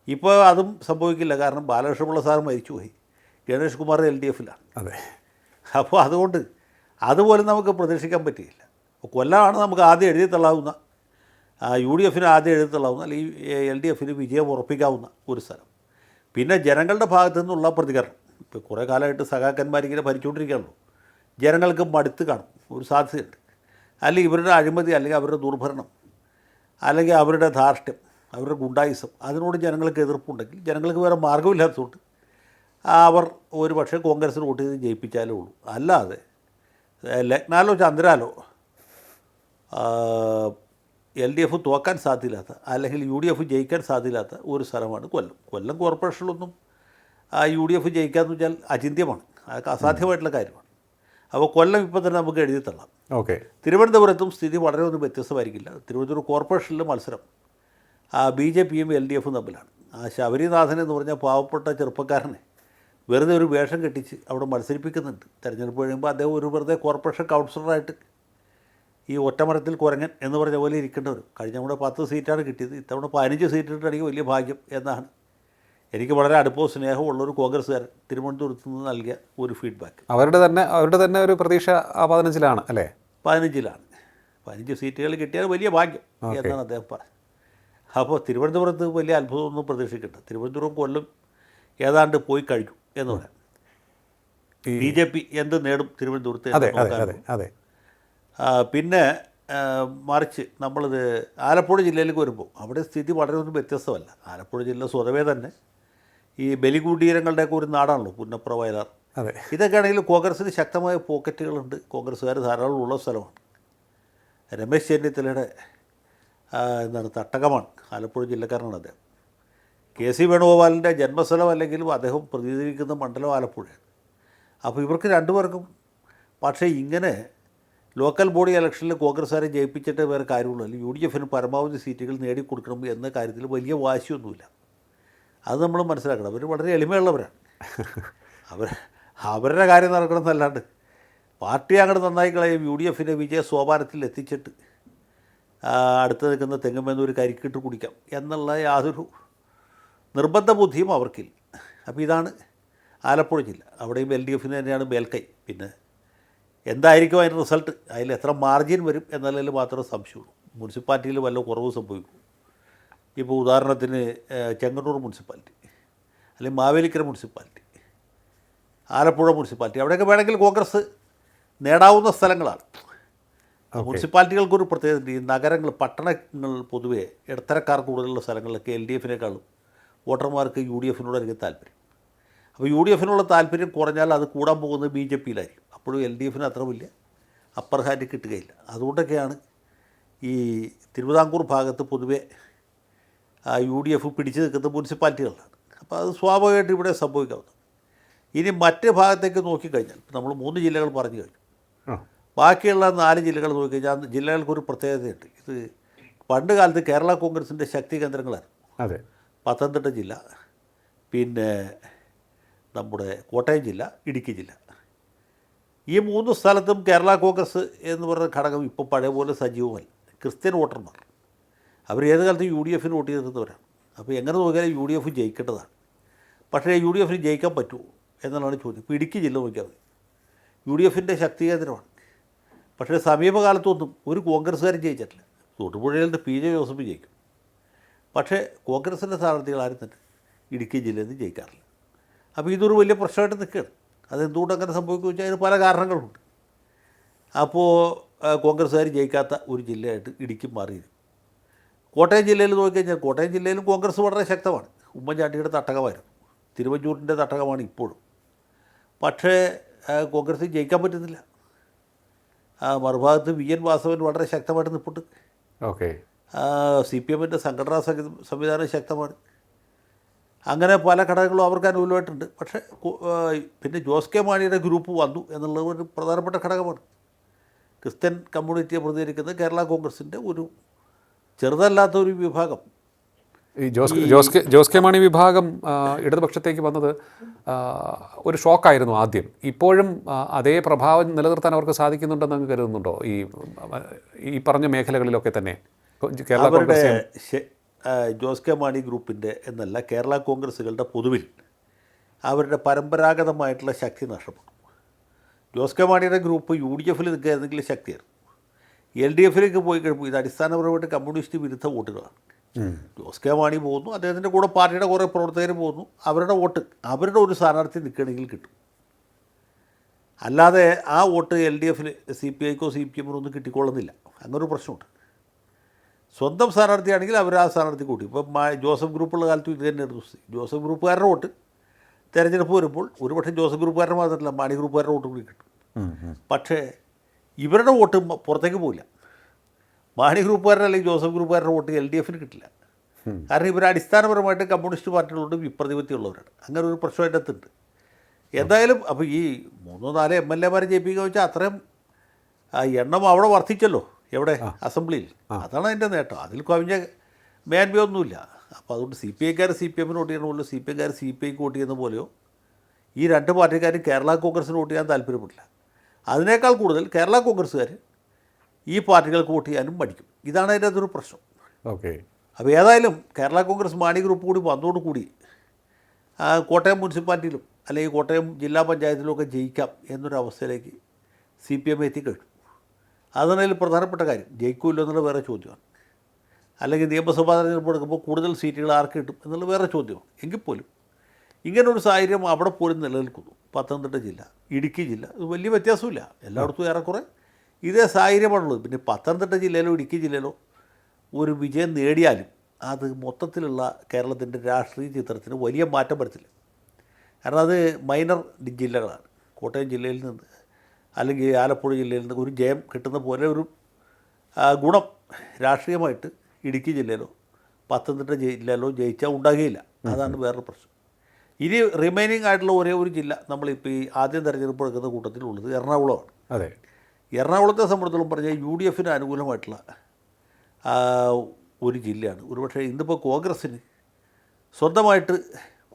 ഇപ്പോൾ അതും സംഭവിക്കില്ല. കാരണം ബാലകൃഷ്ണപിള്ള സാറ് മരിച്ചുപോയി, ഗണേഷ് കുമാർ LDF-ലാണ്. അതെ. അപ്പോൾ അതുകൊണ്ട് അതുപോലെ നമുക്ക് പ്രതീക്ഷിക്കാൻ പറ്റിയില്ല. അപ്പോൾ കൊല്ലമാണ് നമുക്ക് ആദ്യം എഴുതി തള്ളാവുന്ന, UDF-ന് ആദ്യം എഴുതി തള്ളാവുന്ന, അല്ലെങ്കിൽ LDF-ന് വിജയം ഉറപ്പിക്കാവുന്ന ഒരു സ്ഥലം. പിന്നെ ജനങ്ങളുടെ ഭാഗത്തു നിന്നുള്ള പ്രതികരണം. ഇപ്പോൾ കുറേ കാലമായിട്ട് സഖാക്കന്മാരിങ്ങനെ ഭരിച്ചുകൊണ്ടിരിക്കുകയാണല്ലോ. ജനങ്ങൾക്ക് മടുത്ത് കാണും, ഒരു സാധ്യതയുണ്ട്. അല്ലെങ്കിൽ ഇവരുടെ അഴിമതി, അല്ലെങ്കിൽ അവരുടെ ദുർഭരണം, അല്ലെങ്കിൽ അവരുടെ ധാർഷ്ട്യം, അവരുടെ ഗുണ്ടായിസം, അതിനോട് ജനങ്ങൾക്ക് എതിർപ്പുണ്ടെങ്കിൽ ജനങ്ങൾക്ക് വേറെ മാർഗ്ഗമില്ലാത്തതുകൊണ്ട് അവർ ഒരു പക്ഷേ കോൺഗ്രസ്സിന് വോട്ട് ചെയ്ത് ജയിപ്പിച്ചാലേ ഉള്ളൂ. അല്ലാതെ ലഗ്നാലോ ചന്ദ്രാലോ LDF തോക്കാൻ സാധ്യമില്ലാത്ത, അല്ലെങ്കിൽ UDF ജയിക്കാൻ സാധ്യമില്ലാത്ത ഒരു സ്ഥലമാണ് കൊല്ലം. കൊല്ലം കോർപ്പറേഷനിലൊന്നും UDF ജയിക്കാമെന്ന് വെച്ചാൽ അചിന്ത്യമാണ്, അതൊക്കെ അസാധ്യമായിട്ടുള്ള കാര്യമാണ്. അപ്പോൾ കൊല്ലം ഇപ്പോൾ തന്നെ നമുക്ക് എഴുതി തള്ളാം. ഓക്കെ. തിരുവനന്തപുരത്തും സ്ഥിതി വളരെ ഒന്നും വ്യത്യസ്തമായിരിക്കില്ല. തിരുവനന്തപുരം കോർപ്പറേഷനിലെ മത്സരം BJP-യും LDF-ഉം തമ്മിലാണ്. ശബരിനാഥൻ എന്ന് പറഞ്ഞാൽ പാവപ്പെട്ട ചെറുപ്പക്കാരനെ വെറുതെ ഒരു വേഷം കെട്ടിച്ച് അവിടെ മത്സരിപ്പിക്കുന്നുണ്ട്. തെരഞ്ഞെടുപ്പ് കഴിയുമ്പോൾ അദ്ദേഹം ഒരു വെറുതെ കോർപ്പറേഷൻ കൗൺസിലറായിട്ട് ഈ ഒറ്റമരത്തിൽ കുരങ്ങൻ എന്ന് പറഞ്ഞ പോലെ ഇരിക്കേണ്ടവരും. കഴിഞ്ഞ തവണ 10 സീറ്റാണ് കിട്ടിയത്, ഇത്തവണ 15 സീറ്റ് കിട്ടുകയാണെങ്കിൽ വലിയ ഭാഗ്യം എന്നാണ് എനിക്ക് വളരെ അടുപ്പവും സ്നേഹവും ഉള്ളൊരു കോൺഗ്രസ്സുകാരൻ തിരുവനന്തപുരത്ത് നിന്ന് നൽകിയ ഒരു ഫീഡ്ബാക്ക്. അവരുടെ തന്നെ ഒരു പ്രതീക്ഷ 15-ലാണ് അല്ലേ? 15-ലാണ്. 15 സീറ്റുകൾ കിട്ടിയാൽ വലിയ ഭാഗ്യം എന്നാണ് അദ്ദേഹം പറഞ്ഞത്. അപ്പോൾ തിരുവനന്തപുരത്ത് വലിയ അത്ഭുതമൊന്നും പ്രതീക്ഷിക്കണ്ട. തിരുവനന്തപുരം കൊല്ലം ഏതാണ്ട് പോയി കഴിഞ്ഞു എന്ന് പറയാം. BJP എന്ത് നേടും തിരുവനന്തപുരത്ത്? അതെ. പിന്നെ മറിച്ച് നമ്മളിത് ആലപ്പുഴ ജില്ലയിലേക്ക് വരുമ്പോൾ അവിടെ സ്ഥിതി വളരെ ഒന്നും വ്യത്യസ്തമല്ല. ആലപ്പുഴ ജില്ല സ്വതവേ തന്നെ ഈ ബലികുടീരങ്ങളുടെയൊക്കെ ഒരു നാടാണല്ലോ, പുന്നപ്ര, വയലാർ. അതെ. ഇതൊക്കെ ആണെങ്കിൽ കോൺഗ്രസ്സിന് ശക്തമായ പോക്കറ്റുകളുണ്ട്, കോൺഗ്രസ്സുകാർ ധാരാളം ഉള്ള സ്ഥലമാണ്. രമേശ് ചെന്നിത്തലയുടെ തട്ടകമാണ്. ആലപ്പുഴ ജില്ലക്കാരനാണ് അദ്ദേഹം. KC വേണുഗോപാലിൻ്റെ ജന്മസ്ഥലം അല്ലെങ്കിലും അദ്ദേഹം പ്രതിനിധീകരിക്കുന്ന മണ്ഡലം ആലപ്പുഴയാണ്. അപ്പോൾ ഇവർക്ക് രണ്ടുപേർക്കും പക്ഷേ ഇങ്ങനെ ലോക്കൽ ബോഡി ഇലക്ഷനിൽ കോൺഗ്രസ്സുകാരെ ജയിപ്പിച്ചിട്ട് വേറെ കാര്യമുള്ളൂ, അല്ലെങ്കിൽ UDF-ന് പരമാവധി സീറ്റുകൾ നേടിക്കൊടുക്കണം എന്ന കാര്യത്തിൽ വലിയ വാശിയൊന്നുമില്ല. അത് നമ്മൾ മനസ്സിലാക്കണം. അവർ വളരെ എളിമയുള്ളവരാണ്. അവരുടെ കാര്യം നടക്കണമെന്നല്ലാണ്ട് പാർട്ടി അങ്ങോട്ട് നന്നായി കളയും UDF-നെ വിജയ സോപാനത്തിൽ എത്തിച്ചിട്ട് അടുത്ത് നിൽക്കുന്ന തെങ്ങുമെന്ന് ഒരു കരിക്കിട്ട് കുടിക്കാം എന്നുള്ള യാതൊരു നിർബന്ധ ബുദ്ധിയും അവർക്കില്ല. അപ്പോൾ ഇതാണ് ആലപ്പുഴ ജില്ല, അവിടെയും എൽ ഡി എഫിന് തന്നെയാണ് മേൽക്കൈ. പിന്നെ എന്തായിരിക്കും അതിൻ്റെ റിസൾട്ട്, അതിൽ എത്ര മാർജിൻ വരും എന്നതിൽ മാത്രമേ സംശയമുള്ളൂ. മുനിസിപ്പാലിറ്റിയിൽ വല്ല കുറവ് സംഭവിക്കും. ഇപ്പോൾ ഉദാഹരണത്തിന് ചെങ്ങന്നൂർ മുനിസിപ്പാലിറ്റി, അല്ലെങ്കിൽ മാവേലിക്കര മുനിസിപ്പാലിറ്റി, ആലപ്പുഴ മുനിസിപ്പാലിറ്റി, അവിടെയൊക്കെ വേണമെങ്കിൽ കോൺഗ്രസ് നേടാവുന്ന സ്ഥലങ്ങളാണ്. മുനിസിപ്പാലിറ്റികൾക്കൊരു പ്രത്യേകത, ഈ നഗരങ്ങൾ, പട്ടണങ്ങൾ പൊതുവേ ഇടത്തരക്കാർ കൂടുതലുള്ള സ്ഥലങ്ങളിലൊക്കെ എൽ ഡി എഫിനേക്കാളും വോട്ടർമാർക്ക് യു ഡി എഫിനോടായിരിക്കും താല്പര്യം. അപ്പോൾ യു ഡി എഫിനുള്ള താല്പര്യം കുറഞ്ഞാൽ അത് കൂടാൻ പോകുന്നത് ബി ജെ പിയിലായിരിക്കും. അപ്പോഴും എൽ ഡി എഫിന് അത്ര വലിയ അപ്പർ ഹാൻഡ് കിട്ടുകയില്ല. അതുകൊണ്ടൊക്കെയാണ് ഈ തിരുവിതാംകൂർ ഭാഗത്ത് പൊതുവെ യു ഡി എഫ് പിടിച്ചു നിൽക്കുന്ന മുനിസിപ്പാലിറ്റികളാണ്. അപ്പോൾ അത് സ്വാഭാവികമായിട്ട് ഇവിടെ സംഭവിക്കാവുന്നത്. ഇനി മറ്റ് ഭാഗത്തേക്ക് നോക്കിക്കഴിഞ്ഞാൽ, നമ്മൾ 3 ജില്ലകൾ പറഞ്ഞു കഴിഞ്ഞു. ബാക്കിയുള്ള 4 ജില്ലകൾ നോക്കിക്കഴിഞ്ഞാൽ ജില്ലകൾക്കൊരു പ്രത്യേകതയുണ്ട്. ഇത് പണ്ട് കാലത്ത് കേരള കോൺഗ്രസിൻ്റെ ശക്തി കേന്ദ്രങ്ങളായിരുന്നു. അതെ. പത്തനംതിട്ട ജില്ല, പിന്നെ നമ്മുടെ കോട്ടയം ജില്ല, ഇടുക്കി ജില്ല. ഈ 3 സ്ഥലത്തും കേരള കോൺഗ്രസ് എന്ന് പറയുന്ന ഘടകം ഇപ്പോൾ പഴയ പോലെ സജീവമല്ല. ക്രിസ്ത്യൻ വോട്ടർമാർ അവർ ഏത് കാലത്തും യു ഡി എഫിന് വോട്ട് ചെയ്തിരുന്നവരാണ്. അപ്പോൾ എങ്ങനെ നോക്കിയാലും യു ഡി എഫ് ജയിക്കേണ്ടതാണ്. പക്ഷേ യു ഡി എഫിന് ജയിക്കാൻ പറ്റുമോ എന്നുള്ളതാണ് ചോദ്യം. ഇപ്പോൾ ഇടുക്കി ജില്ല നോക്കിയാൽ മതി, യു ഡി എഫിൻ്റെ ശക്തി കേന്ദ്രമാണ്. പക്ഷേ സമീപകാലത്തൊന്നും ഒരു കോൺഗ്രസ്സുകാരും ജയിച്ചിട്ടില്ല. തൊടുപുഴയിൽ നിന്ന് പി ജെ ജോസഫ് ജയിക്കും, പക്ഷേ കോൺഗ്രസിൻ്റെ സ്ഥാനാർത്ഥികൾ ആരും തന്നെ ഇടുക്കി ജില്ലയിൽ നിന്ന് ജയിക്കാറില്ല. അപ്പോൾ ഇതൊരു വലിയ പ്രശ്നമായിട്ട് നിൽക്കുകയാണ്. അതെന്തുകൊണ്ട് അങ്ങനെ സംഭവിക്കുമെന്ന് വെച്ചാൽ അതിന് പല കാരണങ്ങളുണ്ട്. അപ്പോൾ കോൺഗ്രസ്സുകാർ ജയിക്കാത്ത ഒരു ജില്ലയായിട്ട് ഇടുക്കി മാറിയിരുന്നു. കോട്ടയം ജില്ലയിൽ നോക്കിക്കഴിഞ്ഞാൽ കോട്ടയം ജില്ലയിലും കോൺഗ്രസ് വളരെ ശക്തമാണ്. ഉമ്മൻചാണ്ടിയുടെ തട്ടകമായിരുന്നു, തിരുവഞ്ചൂരിൻ്റെ തട്ടകമാണ് ഇപ്പോഴും. പക്ഷേ കോൺഗ്രസ് ജയിക്കാൻ പറ്റുന്നില്ല. മറുഭാഗത്ത് വി എൻ വാസവൻ വളരെ ശക്തമായിട്ട് നിൽപ്പുണ്ട്. ഓക്കെ. സി പി എമ്മിൻ്റെ സംഘടനാ സംവിധാനം ശക്തമാണ്. അങ്ങനെ പല ഘടകങ്ങളും അവർക്ക് അനുകൂലമായിട്ടുണ്ട്. പക്ഷേ പിന്നെ ജോസ് കെ മാണിയുടെ ഗ്രൂപ്പ് വന്നു എന്നുള്ളത് ഒരു പ്രധാനപ്പെട്ട ഘടകമാണ്. ക്രിസ്ത്യൻ കമ്മ്യൂണിറ്റിയെ പ്രതിനിധീകരിക്കുന്ന കേരള കോൺഗ്രസിൻ്റെ ഒരു ചെറുതല്ലാത്ത ഒരു വിഭാഗം. ഈ ജോസ് കെ മാണി വിഭാഗം ഇടതുപക്ഷത്തേക്ക് വന്നത് ഒരു ഷോക്കായിരുന്നു ആദ്യം. ഇപ്പോഴും അതേ പ്രഭാവം നിലനിർത്താൻ അവർക്ക് സാധിക്കുന്നുണ്ടെന്ന് അങ്ങ് കരുതുന്നുണ്ടോ? ഈ പറഞ്ഞ മേഖലകളിലൊക്കെ തന്നെ കേരള കോൺഗ്രസ് ജോസ് കെ മാണി ഗ്രൂപ്പിൻ്റെ എന്നല്ല, കേരള കോൺഗ്രസ്സുകളുടെ പൊതുവിൽ അവരുടെ പരമ്പരാഗതമായിട്ടുള്ള ശക്തി നഷ്ടപ്പെട്ടു. ജോസ് കെ മാണിയുടെ ഗ്രൂപ്പ് യു ഡി എഫിൽ നിൽക്കുകയായിരുന്നെങ്കിൽ ശക്തിയായിരുന്നു. എൽ ഡി എഫിലേക്ക് പോയി കഴിയുമ്പോൾ ഇത് അടിസ്ഥാനപരമായിട്ട് കമ്മ്യൂണിസ്റ്റ് വിരുദ്ധ വോട്ടുകളാണ്. ജോസ് കെ മാണി പോകുന്നു, അദ്ദേഹത്തിൻ്റെ കൂടെ പാർട്ടിയുടെ കുറേ പ്രവർത്തകർ പോകുന്നു, അവരുടെ വോട്ട് അവരുടെ ഒരു സ്ഥാനാർത്ഥി നിൽക്കുകയാണെങ്കിൽ കിട്ടും. അല്ലാതെ ആ വോട്ട് എൽ ഡി എഫിൽ സി പി ഐക്കോ സി പി എമ്മിനോ ഒന്നും കിട്ടിക്കൊള്ളുന്നില്ല. അങ്ങനൊരു പ്രശ്നമുണ്ട്. സ്വന്തം സ്ഥാനാർത്ഥിയാണെങ്കിൽ അവർ ആ സ്ഥാനാർത്ഥി കൂട്ടി. ഇപ്പം ജോസഫ് ഗ്രൂപ്പുള്ള കാലത്തും ഇത് തന്നെയായിരുന്നു സ്ഥിതി. ജോസഫ് ഗ്രൂപ്പുകാരുടെ വോട്ട് തിരഞ്ഞെടുപ്പ് വരുമ്പോൾ ഒരുപക്ഷെ ജോസഫ് ഗ്രൂപ്പുകാരുടെ മാത്രമല്ല മാണി ഗ്രൂപ്പുകാരുടെ വോട്ട് കൂടി കിട്ടും. പക്ഷേ ഇവരുടെ വോട്ട് പുറത്തേക്ക് പോകില്ല. മാണി ഗ്രൂപ്പുകാരുടെ അല്ലെങ്കിൽ ജോസഫ് ഗ്രൂപ്പുകാരുടെ വോട്ട് എൽ ഡി എഫിന് കിട്ടില്ല. കാരണം ഇവർ അടിസ്ഥാനപരമായിട്ട് കമ്മ്യൂണിസ്റ്റ് പാർട്ടികളോട് വിപ്രതിപത്തിയുള്ളവരാണ്. അങ്ങനെ ഒരു പ്രശ്നമായിട്ട് എത്തുന്നുണ്ട്. എന്തായാലും അപ്പോൾ ഈ 3-4 എം എൽ എമാരെ ജയിപ്പിക്കുക വെച്ചാൽ അത്രയും എണ്ണം അവിടെ വർദ്ധിച്ചല്ലോ. എവിടെ? അസംബ്ലിയിൽ. അതാണ് അതിൻ്റെ നേട്ടം. അതിൽ കവിഞ്ഞ മേന്മയൊന്നുമില്ല. അപ്പോൾ അതുകൊണ്ട് സി പി ഐക്കാർ സി പി എമ്മിന് വോട്ട് ചെയ്യുന്ന പോലെയോ സി പി ഐക്കാർ സി പി ഐക്ക് വോട്ട് ചെയ്യുന്ന പോലെയോ ഈ 2 പാർട്ടിക്കാരും കേരള കോൺഗ്രസിന് വോട്ട് ചെയ്യാൻ താല്പര്യപ്പെടില്ല. അതിനേക്കാൾ കൂടുതൽ കേരള കോൺഗ്രസ്സുകാർ ഈ പാർട്ടികൾക്ക് വോട്ട് ചെയ്യാനും മടിക്കും. ഇതാണ് അതിൻ്റെ അതൊരു പ്രശ്നം. ഓക്കെ. അപ്പോൾ ഏതായാലും കേരള കോൺഗ്രസ് മാണി ഗ്രൂപ്പ് കൂടി വന്നതോടുകൂടി കോട്ടയം മുനിസിപ്പാലിറ്റിയിലും അല്ലെങ്കിൽ കോട്ടയം ജില്ലാ പഞ്ചായത്തിലുമൊക്കെ ജയിക്കാം എന്നൊരവസ്ഥയിലേക്ക് സി പി എം എത്തിക്കഴിഞ്ഞു. അതാണ് പ്രധാനപ്പെട്ട കാര്യം. ജയിക്കുമല്ലോ എന്നുള്ള വേറെ ചോദ്യമാണ്. അല്ലെങ്കിൽ നിയമസഭാ തെരഞ്ഞെടുപ്പ് എടുക്കുമ്പോൾ കൂടുതൽ സീറ്റുകൾ ആർക്ക് കിട്ടും എന്നുള്ള വേറെ ചോദ്യമാണ്. എങ്കിൽ പോലും ഇങ്ങനൊരു സാഹചര്യം അവിടെ പോലും നിലനിൽക്കുന്നു. പത്തനംതിട്ട ജില്ല, ഇടുക്കി ജില്ല, ഇത് വലിയ വ്യത്യാസമില്ല. എല്ലായിടത്തും ഏറെക്കുറെ ഇതേ സാഹചര്യമാണുള്ളത്. പിന്നെ പത്തനംതിട്ട ജില്ലയിലോ ഇടുക്കി ജില്ലയിലോ ഒരു വിജയം നേടിയാലും അത് മൊത്തത്തിലുള്ള കേരളത്തിൻ്റെ രാഷ്ട്രീയ ചിത്രത്തിന് വലിയ മാറ്റം വരുത്തില്ല. കാരണം അത് മൈനർ ജില്ലകളാണ്. കോട്ടയം ജില്ലയിൽ നിന്ന് അല്ലെങ്കിൽ ആലപ്പുഴ ജില്ലയിൽ നിന്ന് ഒരു ജയം കിട്ടുന്ന പോലെ ഒരു ഗുണം രാഷ്ട്രീയമായിട്ട് ഇടുക്കി ജില്ലയിലോ പത്തനംതിട്ട ജില്ലയിലോ ജയിച്ചാൽ ഉണ്ടാകുകയില്ല. അതാണ് വേറൊരു പ്രശ്നം. ഇനി റിമൈനിങ് ആയിട്ടുള്ള ഒരേ ഒരു ജില്ല നമ്മളിപ്പോൾ ഈ ആദ്യം തെരഞ്ഞെടുപ്പ് എടുക്കുന്ന കൂട്ടത്തിലുള്ളത് എറണാകുളമാണ്. അതെ. എറണാകുളത്തെ സംബന്ധിച്ചിടത്തോളം പറഞ്ഞാൽ യു ഡി എഫിന് അനുകൂലമായിട്ടുള്ള ഒരു ജില്ലയാണ്. ഒരുപക്ഷെ ഇന്നിപ്പോൾ കോൺഗ്രസ്സിന് സ്വന്തമായിട്ട്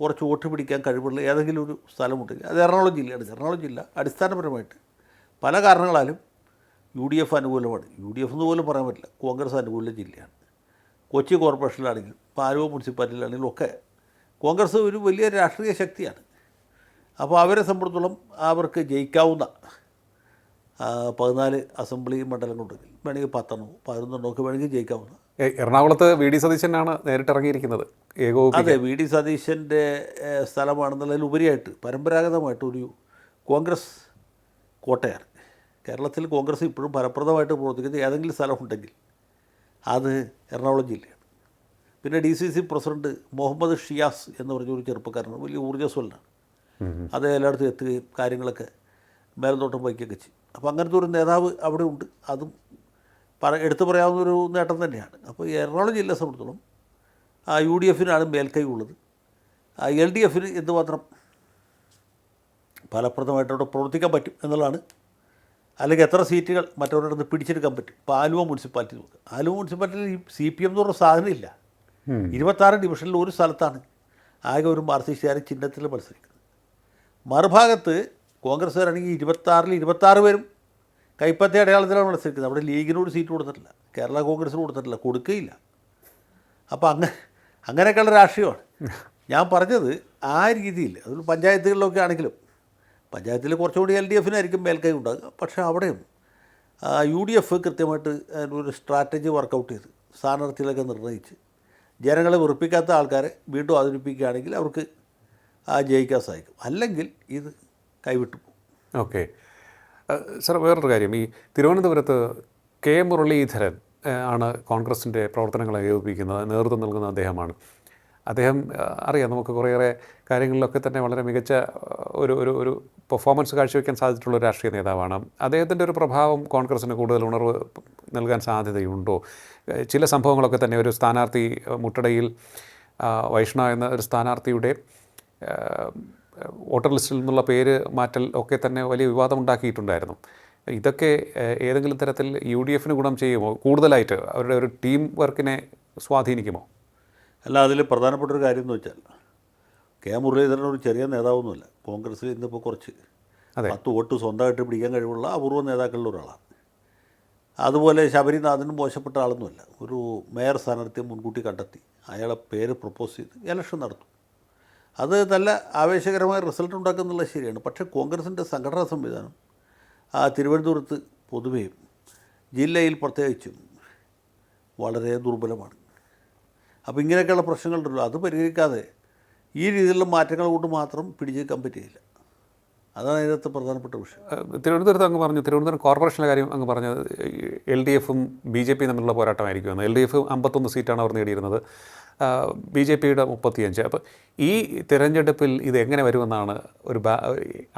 കുറച്ച് വോട്ട് പിടിക്കാൻ കഴിവുള്ള ഏതെങ്കിലും ഒരു സ്ഥലമുണ്ടെങ്കിൽ അത് എറണാകുളം ജില്ലയാണ്. എറണാകുളം ജില്ല അടിസ്ഥാനപരമായിട്ട് പല കാരണങ്ങളാലും യു ഡി എഫ് അനുകൂലമാണ്. യു ഡി എഫ് എന്ന് പോലും പറയാൻ പറ്റില്ല, കോൺഗ്രസ് അനുകൂല ജില്ലയാണ്. കൊച്ചി കോർപ്പറേഷനിലാണെങ്കിലും പാലൂർ മുനിസിപ്പാലിറ്റിയിലാണെങ്കിലും ഒക്കെ കോൺഗ്രസ് ഒരു വലിയ രാഷ്ട്രീയ ശക്തിയാണ്. അപ്പോൾ അവരെ സംബന്ധിച്ചിടത്തോളം അവർക്ക് ജയിക്കാവുന്ന 14 അസംബ്ലി മണ്ഡലങ്ങളുണ്ടെങ്കിൽ വേണമെങ്കിൽ 10-11 ഒക്കെ വേണമെങ്കിൽ ജയിക്കാവുന്ന. എറണാകുളത്ത് വി ഡി സതീശനാണ് നേരിട്ടിറങ്ങിയിരിക്കുന്നത്. അതെ, വി ഡി സതീശൻ്റെ സ്ഥലമാണെന്നുള്ളതിൽ ഉപരിയായിട്ട് പരമ്പരാഗതമായിട്ട് ഒരു കോൺഗ്രസ് കോട്ടയാണ്. കേരളത്തിൽ കോൺഗ്രസ് ഇപ്പോഴും ഫലപ്രദമായിട്ട് പ്രവർത്തിക്കുന്ന ഏതെങ്കിലും സ്ഥലമുണ്ടെങ്കിൽ അത് എറണാകുളം ജില്ലയാണ്. പിന്നെ DCC പ്രസിഡന്റ് മുഹമ്മദ് ഷിയാസ് എന്ന് പറഞ്ഞൊരു ചെറുപ്പക്കാരനാണ്, വലിയ ഊർജ്ജസ്വലനാണ്. അത് എല്ലായിടത്തും എത്തുകയും കാര്യങ്ങളൊക്കെ മേൽനോട്ടം വഹിക്കുകയൊക്കെ ചെയ്യും. അപ്പോൾ അങ്ങനത്തെ ഒരു നേതാവ് അവിടെ ഉണ്ട്. അതും എടുത്തു പറയാവുന്നൊരു നേട്ടം തന്നെയാണ്. അപ്പോൾ എറണാകുളം ജില്ലയെ സംബന്ധിച്ചിടത്തോളം UDFനാണ് മേൽക്കൈ ഉള്ളത്. LDFന് എന്തുമാത്രം ഫലപ്രദമായിട്ട് അവിടെ പ്രവർത്തിക്കാൻ പറ്റും എന്നുള്ളതാണ്. അല്ലെങ്കിൽ എത്ര സീറ്റുകൾ മറ്റവരുടെ നിന്ന് പിടിച്ചെടുക്കാൻ പറ്റും. ഇപ്പോൾ ആലുവ മുനിസിപ്പാലിറ്റി നോക്കുക. ആലുവ മുനിസിപ്പാലിറ്റിയിൽ CPM എന്ന് പറഞ്ഞ സാധനം ഇല്ല. 26 ഡിവിഷനിൽ ഒരു സ്ഥലത്താണ് ആകെ ഒരു മാർക്സിസ്റ്റുകാരൻ ചിഹ്നത്തിൽ മത്സരിക്കുന്നത്. മറുഭാഗത്ത് കോൺഗ്രസ്സുകാരാണെങ്കിൽ 26-ൽ 26 പേരും കൈപ്പത്തി അടയാളത്തിലാണ് മത്സരിക്കുന്നത്. അവിടെ ലീഗിനോട് സീറ്റ് കൊടുത്തിട്ടില്ല, കേരള കോൺഗ്രസ്സിന് കൊടുത്തിട്ടില്ല, കൊടുക്കുകയില്ല. അപ്പോൾ അങ്ങനെയൊക്കെയുള്ള രാഷ്ട്രീയമാണ് ഞാൻ പറഞ്ഞത്. ആ രീതിയിൽ അതിൽ പഞ്ചായത്തുകളിലൊക്കെ ആണെങ്കിലും പഞ്ചായത്തിൽ കുറച്ചുകൂടി LDFനായിരിക്കും മേൽക്കൈ ഉണ്ടാകുക. പക്ഷേ അവിടെയും UDF കൃത്യമായിട്ട് ഒരു സ്ട്രാറ്റജി വർക്കൗട്ട് ചെയ്ത് സ്ഥാനാർത്ഥികളൊക്കെ നിർണ്ണയിച്ച് ജനങ്ങളെ വെറുപ്പിക്കാത്ത ആൾക്കാരെ വീണ്ടും അവതരിപ്പിക്കുകയാണെങ്കിൽ അവർക്ക് ജയിക്കാൻ സാധിക്കും. അല്ലെങ്കിൽ ഇത് കൈവിട്ടു പോകും. ഓക്കെ സാർ, വേറൊരു കാര്യം, ഈ തിരുവനന്തപുരത്ത് K മുരളീധരൻ ആണ് കോൺഗ്രസിൻ്റെ പ്രവർത്തനങ്ങൾ ഏകോപിപ്പിക്കുന്നത്, നേതൃത്വം നൽകുന്ന അദ്ദേഹമാണ്. അദ്ദേഹം അറിയാം, നമുക്ക് കുറേയേറെ കാര്യങ്ങളിലൊക്കെ തന്നെ വളരെ മികച്ച ഒരു പെർഫോമൻസ് കാഴ്ചവെക്കാൻ സാധിച്ചിട്ടുള്ള ഒരു രാഷ്ട്രീയ നേതാവാണ്. അദ്ദേഹത്തിൻ്റെ ഒരു പ്രഭാവം കോൺഗ്രസ്സിന് കൂടുതൽ ഉണർവ് നൽകാൻ സാധ്യതയുണ്ടോ? ചില സംഭവങ്ങളൊക്കെ തന്നെ, ഒരു സ്ഥാനാർത്ഥി മുട്ടടയിൽ വൈഷ്ണവ് എന്ന ഒരു സ്ഥാനാർത്ഥിയുടെ വോട്ടർ ലിസ്റ്റിൽ നിന്നുള്ള പേര് മാറ്റൽ ഒക്കെ തന്നെ വലിയ വിവാദം ഉണ്ടാക്കിയിട്ടുണ്ടായിരുന്നു. ഇതൊക്കെ ഏതെങ്കിലും തരത്തിൽ UDFന് ഗുണം ചെയ്യുമോ? കൂടുതലായിട്ട് അവരുടെ ഒരു ടീം വർക്കിനെ സ്വാധീനിക്കുമോ? അല്ല, അതിൽ പ്രധാനപ്പെട്ടൊരു കാര്യം എന്ന് വെച്ചാൽ K മുരളീധരൻ ഒരു ചെറിയ നേതാവൊന്നുമല്ല. കോൺഗ്രസ്സിൽ ഇന്നിപ്പോൾ കുറച്ച് 10 വോട്ട് സ്വന്തമായിട്ട് പിടിക്കാൻ കഴിവുള്ള അപൂർവ നേതാക്കളിൽ ഒരാളാണ്. അതുപോലെ ശബരിനാഥനും മോശപ്പെട്ട ആളൊന്നുമല്ല. ഒരു മേയർ സ്ഥാനാർത്ഥിയെ മുൻകൂട്ടി കണ്ടെത്തി അയാളെ പേര് പ്രപ്പോസ് ചെയ്ത് ഇലക്ഷൻ നടത്തും. അത് നല്ല ആവേശകരമായ റിസൾട്ട് ഉണ്ടാക്കുന്നുള്ളത് ശരിയാണ്. പക്ഷേ കോൺഗ്രസിൻ്റെ സംഘടനാ സംവിധാനം തിരുവനന്തപുരത്ത് പൊതുവെയും ജില്ലയിൽ പ്രത്യേകിച്ചും വളരെ ദുർബലമാണ്. അപ്പോൾ ഇങ്ങനെയൊക്കെയുള്ള പ്രശ്നങ്ങളുണ്ടല്ലോ, അത് പരിഹരിക്കാതെ ഈ രീതിയിലുള്ള മാറ്റങ്ങൾ കൊണ്ട് മാത്രം പിടിച്ചേക്കാൻ പറ്റുകയില്ല. അതാണ് ഇതിനകത്ത് പ്രധാനപ്പെട്ട വിഷയം. തിരുവനന്തപുരത്ത് അങ്ങ് പറഞ്ഞു, തിരുവനന്തപുരം കോർപ്പറേഷനിലെ കാര്യം അങ്ങ് പറഞ്ഞത് LDFും BJP തമ്മിലുള്ള പോരാട്ടമായിരിക്കുമെന്ന്. LDF 51 സീറ്റാണ് അവർ നേടിയിരുന്നത്, BJPയുടെ 35. അപ്പോൾ ഈ തിരഞ്ഞെടുപ്പിൽ ഇത് എങ്ങനെ വരുമെന്നാണ്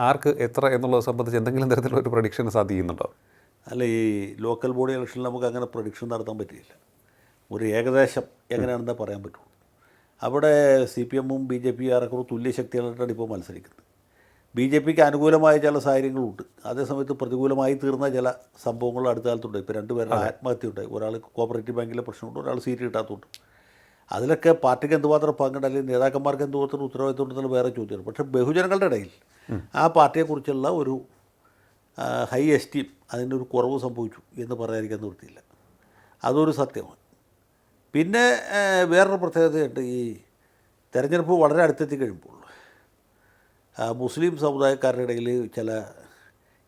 ആർക്ക് എത്ര എന്നുള്ളത് സംബന്ധിച്ച് എന്തെങ്കിലും തരത്തിലുള്ള ഒരു പ്രഡിക്ഷൻ സാധിക്കുന്നുണ്ടോ? അല്ല, ഈ ലോക്കൽ ബോഡി ഇലക്ഷനിൽ നമുക്ക് അങ്ങനെ പ്രഡിക്ഷൻ നടത്താൻ പറ്റില്ല. ഒരു ഏകദേശം എങ്ങനെയാണെന്നേ പറയാൻ പറ്റുള്ളൂ. അവിടെ CPMഉം BJP ഏറെക്കുറെ തുല്യ ശക്തികളായിട്ടാണ് ഇപ്പോൾ മത്സരിക്കുന്നത്. BJPക്ക് അനുകൂലമായ ചില സാഹചര്യങ്ങളുണ്ട്, അതേസമയത്ത് പ്രതികൂലമായി തീർന്ന ചില സംഭവങ്ങൾ അടുത്ത കാലത്തുണ്ട്. ഇപ്പോൾ 2 പേരുടെ ആത്മഹത്യ ഉണ്ടായി. ഒരാൾ കോപ്പറേറ്റീവ് ബാങ്കിലെ പ്രശ്നമുണ്ട്, ഒരാൾ സീറ്റ് കിട്ടാത്തതുണ്ട്. അതിലൊക്കെ പാർട്ടിക്ക് എന്തുമാത്രം പങ്കുണ്ട്, അല്ലെങ്കിൽ നേതാക്കന്മാർക്ക് എന്തുമാത്രം ഉത്തരവാദിത്വം ഉണ്ടെന്നുള്ള വേറെ ചോദ്യമാണ്. പക്ഷേ ബഹുജനങ്ങളുടെ ഇടയിൽ ആ പാർട്ടിയെക്കുറിച്ചുള്ള ഒരു ഹൈ എസ്റ്റീം, അതിൻ്റെ ഒരു കുറവ് സംഭവിച്ചു എന്ന് പറയാതിരിക്കാൻ നിവൃത്തിയില്ല. അതൊരു സത്യമാണ്. പിന്നെ വേറൊരു പ്രത്യേകതയുണ്ട്. ഈ തെരഞ്ഞെടുപ്പ് വളരെ അടുത്തെത്തി കഴിയുമ്പോൾ മുസ്ലിം സമുദായക്കാരുടെ ഇടയിൽ ചില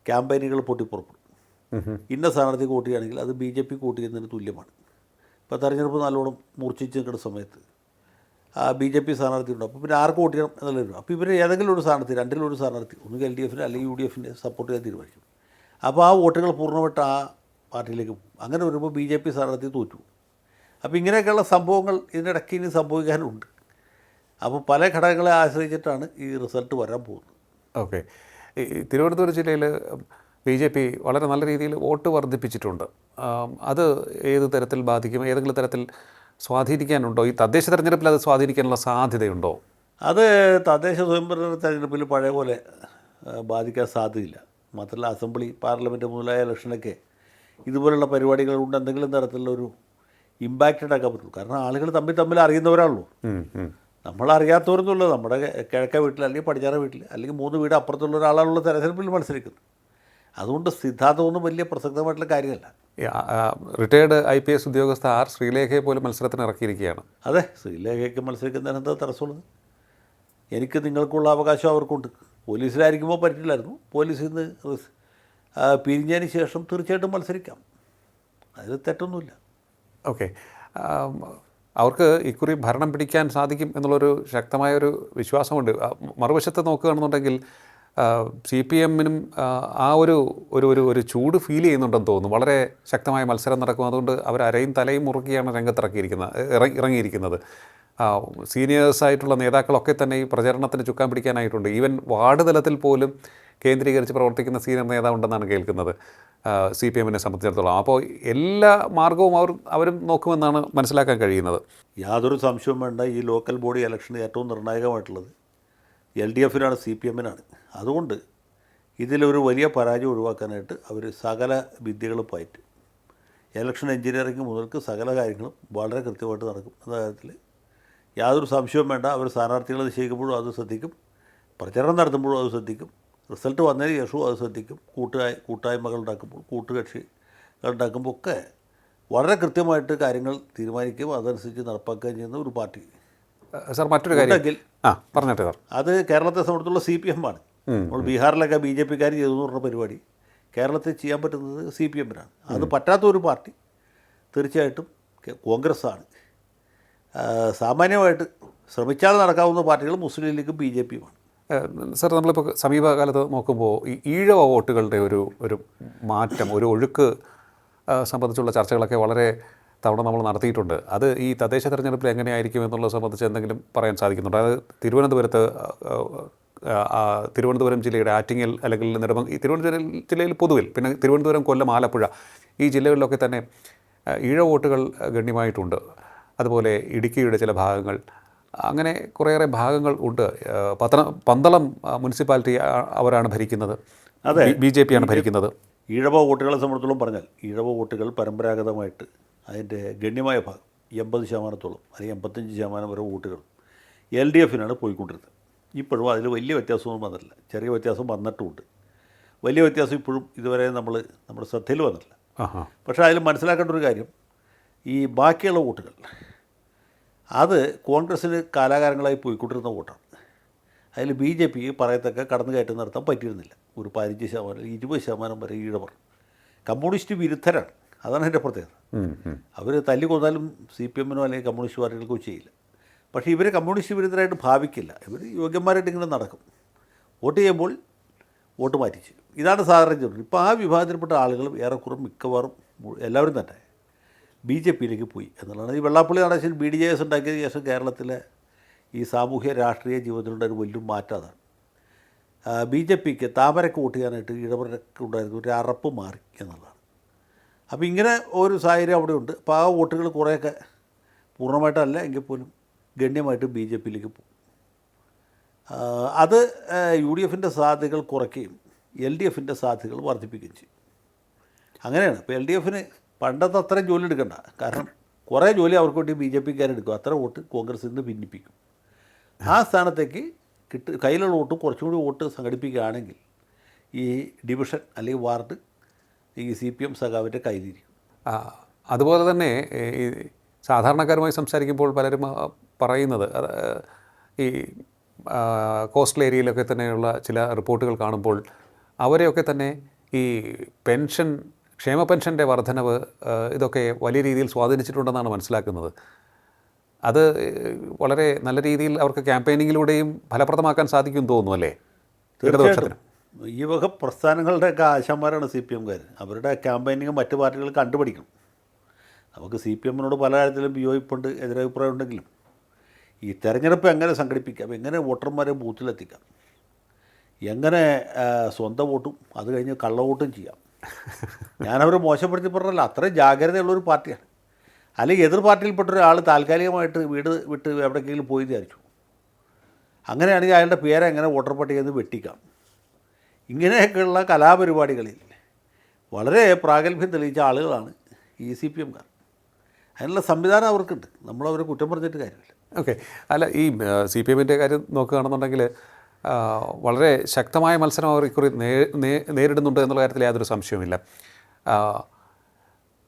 ക്യാമ്പയിനുകൾ പൊട്ടിപ്പുറപ്പെടും. ഇന്ന സ്ഥാനാർത്ഥിക്ക് വോട്ട് ചെയ്യുകയാണെങ്കിൽ അത് BJPക്ക് വോട്ട് ചെയ്യുന്നതിന് തുല്യമാണ്. ഇപ്പോൾ തെരഞ്ഞെടുപ്പ് നല്ലോണം മൂർച്ഛിച്ച് നിൽക്കുന്ന സമയത്ത് BJP സ്ഥാനാർത്ഥി ഉണ്ട്. അപ്പോൾ പിന്നെ ആർക്ക് വോട്ട് ചെയ്യണം എന്നുള്ളത്. അപ്പോൾ ഇവർ ഏതെങ്കിലും ഒരു സ്ഥാനാർത്ഥി, രണ്ടിലൊരു സ്ഥാനാർത്ഥി, ഒന്നുകിൽ LDFന് അല്ലെങ്കിൽ UDFന് സപ്പോർട്ട് ചെയ്യാൻ തീരുമാനിക്കും. അപ്പോൾ ആ വോട്ടുകൾ പൂർണ്ണമായിട്ട് ആ പാർട്ടിയിലേക്ക് പോകും. അങ്ങനെ വരുമ്പോൾ BJP സ്ഥാനാർത്ഥി തോറ്റു. അപ്പോൾ ഇങ്ങനെയൊക്കെയുള്ള സംഭവങ്ങൾ ഇതിനിടയ്ക്ക് ഇനി സംഭവിക്കാനുണ്ട്. അപ്പോൾ പല ഘടകങ്ങളെ ആശ്രയിച്ചിട്ടാണ് ഈ റിസൾട്ട് വരാൻ പോകുന്നത്. ഓക്കെ, ഈ തിരുവനന്തപുരം ജില്ലയിൽ BJP വളരെ നല്ല രീതിയിൽ വോട്ട് വർദ്ധിപ്പിച്ചിട്ടുണ്ട്. അത് ഏത് തരത്തിൽ ബാധിക്കും? ഏതെങ്കിലും തരത്തിൽ സ്വാധീനിക്കാനുണ്ടോ? ഈ തദ്ദേശ തെരഞ്ഞെടുപ്പിൽ അത് സ്വാധീനിക്കാനുള്ള സാധ്യതയുണ്ടോ? അത് തദ്ദേശ സ്വയംഭരണ തെരഞ്ഞെടുപ്പിൽ പഴയ പോലെ ബാധിക്കാൻ സാധ്യതയില്ല. മാത്രമല്ല, അസംബ്ലി, പാർലമെൻറ്റ് മുതലായ ഇലക്ഷനൊക്കെ ഇതുപോലുള്ള പരിപാടികൾ കൊണ്ട് എന്തെങ്കിലും തരത്തിലുള്ളൊരു ഇമ്പാക്റ്റ് ഉണ്ടാക്കാൻ പറ്റുള്ളൂ. കാരണം ആളുകൾ തമ്മിൽ അറിയുന്നവരാണല്ലോ. നമ്മളറിയാത്തവരെന്നുള്ളത് നമ്മുടെ കിഴക്കേ വീട്ടിൽ അല്ലെങ്കിൽ പടിഞ്ഞാറേ വീട്ടിൽ അല്ലെങ്കിൽ 3 വീട് അപ്പുറത്തുള്ള ഒരാളാണുള്ള തെരഞ്ഞെടുപ്പിൽ മത്സരിക്കുന്നത്. അതുകൊണ്ട് സിദ്ധാന്തമൊന്നും വലിയ പ്രസക്തമായിട്ടുള്ള കാര്യമല്ല. റിട്ടയേർഡ് IPS ഉദ്യോഗസ്ഥ R ശ്രീലേഖയെ പോലും മത്സരത്തിന് ഇറക്കിയിരിക്കുകയാണ്. അതെ, ശ്രീലേഖയ്ക്ക് മത്സരിക്കുന്നതിന് എന്താ തടസ്സമുള്ളത്? എനിക്ക് നിങ്ങൾക്കുള്ള അവകാശം അവർക്കുണ്ട്. പോലീസിലായിരിക്കുമ്പോൾ പറ്റില്ലായിരുന്നു. പോലീസിൽ നിന്ന് പിരിഞ്ഞതിന് ശേഷം തീർച്ചയായിട്ടും മത്സരിക്കാം, അതിൽ തെറ്റൊന്നുമില്ല. ഓക്കെ, അവർക്ക് ഇക്കുറി ഭരണം പിടിക്കാൻ സാധിക്കും എന്നുള്ളൊരു ശക്തമായൊരു വിശ്വാസമുണ്ട്. മറുവശത്ത് നോക്കുകയാണെന്നുണ്ടെങ്കിൽ CPM-നും ആ ഒരു ഒരു ഒരു ഒരു ചൂട് ഫീൽ ചെയ്യുന്നുണ്ടെന്ന് തോന്നുന്നു. വളരെ ശക്തമായ മത്സരം നടക്കും. അതുകൊണ്ട് അവർ അരയും തലയും മുറുക്കിയാണ് ഇറങ്ങിയിരിക്കുന്നത്. സീനിയേഴ്സായിട്ടുള്ള നേതാക്കളൊക്കെ തന്നെ ഈ പ്രചരണത്തിന് ചുക്കാൻ പിടിക്കാനായിട്ടുണ്ട്. ഈവൻ വാർഡ് തലത്തിൽ പോലും കേന്ദ്രീകരിച്ച് പ്രവർത്തിക്കുന്ന സീനിയർ നേതാവുണ്ടെന്നാണ് കേൾക്കുന്നത് CPM-നെ സംബന്ധിച്ചിടത്തോളം. അപ്പോൾ എല്ലാ മാർഗവും അവരും നോക്കുമെന്നാണ് മനസ്സിലാക്കാൻ കഴിയുന്നത്. യാതൊരു സംശയവും വേണ്ട, ഈ ലോക്കൽ ബോഡി ഇലക്ഷൻ ഏറ്റവും നിർണായകമായിട്ടുള്ളത് LDF-നാണ്, CPM-നാണ്. അതുകൊണ്ട് ഇതിലൊരു വലിയ പരാജയം ഒഴിവാക്കാനായിട്ട് അവർ സകല വിദ്യകളും പയറ്റും. ഇലക്ഷൻ എഞ്ചിനീയറിംഗ് മുതൽക്ക് സകല കാര്യങ്ങളും വളരെ കൃത്യമായിട്ട് നടക്കും എന്ന കാര്യത്തിൽ യാതൊരു സംശയവും വേണ്ട. അവർ സ്ഥാനാർത്ഥികളെ നിശ്ചയിക്കുമ്പോഴും അത് ശ്രദ്ധിക്കും, പ്രചരണം നടത്തുമ്പോഴും അത് ശ്രദ്ധിക്കും, റിസൾട്ട് വന്നതിന് ശേഷവും അത് ശ്രദ്ധിക്കും, കൂട്ടായ്മകൾ ഉണ്ടാക്കുമ്പോൾ, കൂട്ടുകക്ഷികൾ ഉണ്ടാക്കുമ്പോൾ ഒക്കെ വളരെ കൃത്യമായിട്ട് കാര്യങ്ങൾ തീരുമാനിക്കുകയും അതനുസരിച്ച് നടപ്പാക്കുകയും ചെയ്യുന്ന ഒരു പാർട്ടി. സാർ, മറ്റൊരു കാര്യം പറഞ്ഞിട്ട് സാർ, അത് കേരളത്തെ സംബന്ധിച്ചുള്ള CPM-ആണ്. നമ്മൾ ബീഹാറിലൊക്കെ BJP-ക്കാർ ചെയ്തു എന്ന് പറഞ്ഞ പരിപാടി കേരളത്തിൽ ചെയ്യാൻ പറ്റുന്നത് CPM-നാണ്. അത് പറ്റാത്ത ഒരു പാർട്ടി തീർച്ചയായിട്ടും കോൺഗ്രസ്സാണ്. സാമാന്യമായിട്ട് ശ്രമിച്ചാൽ നടക്കാവുന്ന പാർട്ടികൾ മുസ്ലിം ലീഗും BJP-യുമാണ്. സാർ, നമ്മളിപ്പോൾ സമീപകാലത്ത് നോക്കുമ്പോൾ ഈ ഈഴവ വോട്ടുകളുടെ ഒരു മാറ്റം, ഒരു ഒഴുക്ക് സംബന്ധിച്ചുള്ള ചർച്ചകളൊക്കെ വളരെ തവണ നമ്മൾ നടത്തിയിട്ടുണ്ട്. അത് ഈ തദ്ദേശ തെരഞ്ഞെടുപ്പിൽ എങ്ങനെയായിരിക്കും എന്നുള്ളത് സംബന്ധിച്ച് എന്തെങ്കിലും പറയാൻ സാധിക്കുന്നുണ്ട്? അത് തിരുവനന്തപുരം ജില്ലയുടെ ആറ്റിങ്ങൽ അല്ലെങ്കിൽ ഈ തിരുവനന്തപുരം ജില്ലയിൽ പൊതുവിൽ, പിന്നെ തിരുവനന്തപുരം, കൊല്ലം, ആലപ്പുഴ ഈ ജില്ലകളിലൊക്കെ തന്നെ ഈഴ വോട്ടുകൾ ഗണ്യമായിട്ടുണ്ട്. അതുപോലെ ഇടുക്കിയുടെ ചില ഭാഗങ്ങൾ, അങ്ങനെ കുറേയേറെ ഭാഗങ്ങൾ ഉണ്ട്. പന്തളം മുനിസിപ്പാലിറ്റി അവരാണ് ഭരിക്കുന്നത്, അതെ, BJP-യാണ് ഭരിക്കുന്നത്. ഈഴവ വോട്ടുകളെ സംബന്ധിച്ചോളം പറഞ്ഞാൽ ഈഴവ വോട്ടുകൾ പരമ്പരാഗതമായിട്ട് അതിൻ്റെ ഗണ്യമായ ഭാഗം 80% അല്ലെങ്കിൽ 85% വരെ വോട്ടുകൾ LDF-നാണ് പോയിക്കൊണ്ടിരുന്നത്. ഇപ്പോഴും അതിൽ വലിയ വ്യത്യാസമൊന്നും വന്നിട്ടില്ല. ചെറിയ വ്യത്യാസം വന്നിട്ടുമുണ്ട്. വലിയ വ്യത്യാസം ഇപ്പോഴും ഇതുവരെ നമ്മുടെ ശ്രദ്ധയിൽ വന്നിട്ടില്ല. പക്ഷേ അതിൽ മനസ്സിലാക്കേണ്ട ഒരു കാര്യം, ഈ ബാക്കിയുള്ള വോട്ടുകൾ അത് കോൺഗ്രസ്സിന് കാലാകാലങ്ങളായി പോയിക്കൊണ്ടിരുന്ന വോട്ടാണ്. അതിൽ BJP-ക്ക് പറയത്തക്ക കടന്നുകയറ്റം നടത്താൻ പറ്റിയിരുന്നില്ല. ഒരു 15% 20% വരെ ഈഴവർ കമ്മ്യൂണിസ്റ്റ് വിരുദ്ധരാണ്. അതാണ് എൻ്റെ പ്രത്യേകത. അവർ തല്ലിക്കൊന്നാലും CPM-നോ അല്ലെങ്കിൽ കമ്മ്യൂണിസ്റ്റ് പാർട്ടികൾക്കോ ചെയ്യില്ല. പക്ഷേ ഇവർ കമ്മ്യൂണിസ്റ്റ് വിരുദ്ധരായിട്ട് ഭാവിക്കില്ല. ഇവർ യോഗ്യന്മാരായിട്ട് ഇങ്ങനെ നടക്കും. വോട്ട് ചെയ്യുമ്പോൾ വോട്ട് മാറ്റി ചെയ്യും. ഇതാണ് സാധാരണ ചെയ്യുന്നത്. ഇപ്പോൾ ആ വിഭാഗത്തിൽപ്പെട്ട ആളുകളും ഏറെക്കുറെ മിക്കവാറും എല്ലാവരും തന്നെ BJP-യിലേക്ക് പോയി എന്നുള്ളതാണ്. ഈ വെള്ളാപ്പള്ളി നടേശൻ BDJS ഉണ്ടാക്കിയതിന് ശേഷം കേരളത്തിലെ ഈ സാമൂഹ്യ രാഷ്ട്രീയ ജീവിതത്തിലുള്ള ഒരു വലിയ മാറ്റം അതാണ്. BJP-ക്ക് താമരക്ക് വോട്ട് ചെയ്യാനായിട്ട് ഇടവരൊക്കെ ഉണ്ടായിരുന്ന ഒരു അറപ്പ് മാറി എന്നുള്ളതാണ്. അപ്പോൾ ഇങ്ങനെ ഒരു സാഹചര്യം അവിടെ ഉണ്ട്. അപ്പോൾ ആ വോട്ടുകൾ കുറേയൊക്കെ പൂർണ്ണമായിട്ടല്ല എങ്കിൽ പോലും ഗണ്യമായിട്ട് BJP-യിലേക്ക് പോകും. അത് UDF-ൻ്റെ സാധ്യതകൾ കുറയ്ക്കുകയും LDF-ൻ്റെ സാധ്യതകൾ വർദ്ധിപ്പിക്കുകയും ചെയ്യും. അങ്ങനെയാണ്. ഇപ്പോൾ LDF-ന് പണ്ടത്തെ അത്രയും ജോലി എടുക്കണ്ട. കാരണം കുറേ ജോലി അവർക്ക് വേണ്ടി BJP-ക്കാരെടുക്കും. അത്ര വോട്ട് കോൺഗ്രസിൽ നിന്ന് ഭിന്നിപ്പിക്കും. ആ സ്ഥാനത്തേക്ക് കയ്യിലുള്ള വോട്ട് കുറച്ചും കൂടി വോട്ട് സംഘടിപ്പിക്കുകയാണെങ്കിൽ ഈ ഡിവിഷൻ അല്ലെങ്കിൽ വാർഡ് ഈ CPM സഖാവിൻ്റെ കയ്യിലിരിക്കും. അതുപോലെ തന്നെ ഈ സാധാരണക്കാരുമായി സംസാരിക്കുമ്പോൾ പലരും പറയുന്നത്, ഈ കോസ്റ്റൽ ഏരിയയിലൊക്കെ തന്നെയുള്ള ചില റിപ്പോർട്ടുകൾ കാണുമ്പോൾ അവരെയൊക്കെ തന്നെ ഈ ക്ഷേമ പെൻഷൻ്റെ വർധനവ് ഇതൊക്കെ വലിയ രീതിയിൽ സ്വാധീനിച്ചിട്ടുണ്ടെന്നാണ് മനസ്സിലാക്കുന്നത്. അത് വളരെ നല്ല രീതിയിൽ അവർക്ക് ക്യാമ്പയിനിങ്ങിലൂടെയും ഫലപ്രദമാക്കാൻ സാധിക്കും തോന്നുന്നു, അല്ലേ? തീർച്ചയായിട്ടും. ഈ വക പ്രസ്ഥാനങ്ങളുടെയൊക്കെ ആശാന്മാരാണ് CPM-കാർ. അവരുടെ ക്യാമ്പയിനിങ് മറ്റ് പാർട്ടികൾ കണ്ടുപിടിക്കണം. നമുക്ക് CPM-നോട് പല കാര്യത്തിലും വിയോജിപ്പുണ്ട്, എതിരഭിപ്രായം ഉണ്ടെങ്കിലും ഈ തെരഞ്ഞെടുപ്പ് എങ്ങനെ സംഘടിപ്പിക്കാം, എങ്ങനെ വോട്ടർമാരെ ബൂത്തിലെത്തിക്കാം, എങ്ങനെ സ്വന്തം വോട്ടും അത് കഴിഞ്ഞ് കള്ളവോട്ടും ചെയ്യാം. ഞാനവരെ മോശപ്പെടുത്തി പറഞ്ഞല്ല, അത്രയും ജാഗ്രതയുള്ളൊരു പാർട്ടിയാണ്. അല്ലെങ്കിൽ എതിർ പാർട്ടിയിൽപ്പെട്ട ഒരാൾ താൽക്കാലികമായിട്ട് വീട് വിട്ട് എവിടേക്കെങ്കിലും പോയി വിചാരിച്ചു, അങ്ങനെയാണെങ്കിൽ അയാളുടെ പേരെ എങ്ങനെ വോട്ടർ പട്ടികയിൽ നിന്ന് വെട്ടിക്കാം. ഇങ്ങനെയൊക്കെയുള്ള കലാപരിപാടികളിൽ വളരെ പ്രാഗൽഭ്യം തെളിയിച്ച ആളുകളാണ് ഈ CPM-കാർ. അതിനുള്ള സംവിധാനം അവർക്കുണ്ട്. നമ്മളവരെ കുറ്റം പറഞ്ഞിട്ട് കാര്യമില്ല. ഓക്കെ, അല്ല, ഈ CPM-ൻ്റെ കാര്യം നോക്കുകയാണെന്നുണ്ടെങ്കിൽ വളരെ ശക്തമായ മത്സരം അവർ ഇക്കുറി നേരിടുന്നുണ്ട് എന്നുള്ള കാര്യത്തിൽ യാതൊരു സംശയവുമില്ല.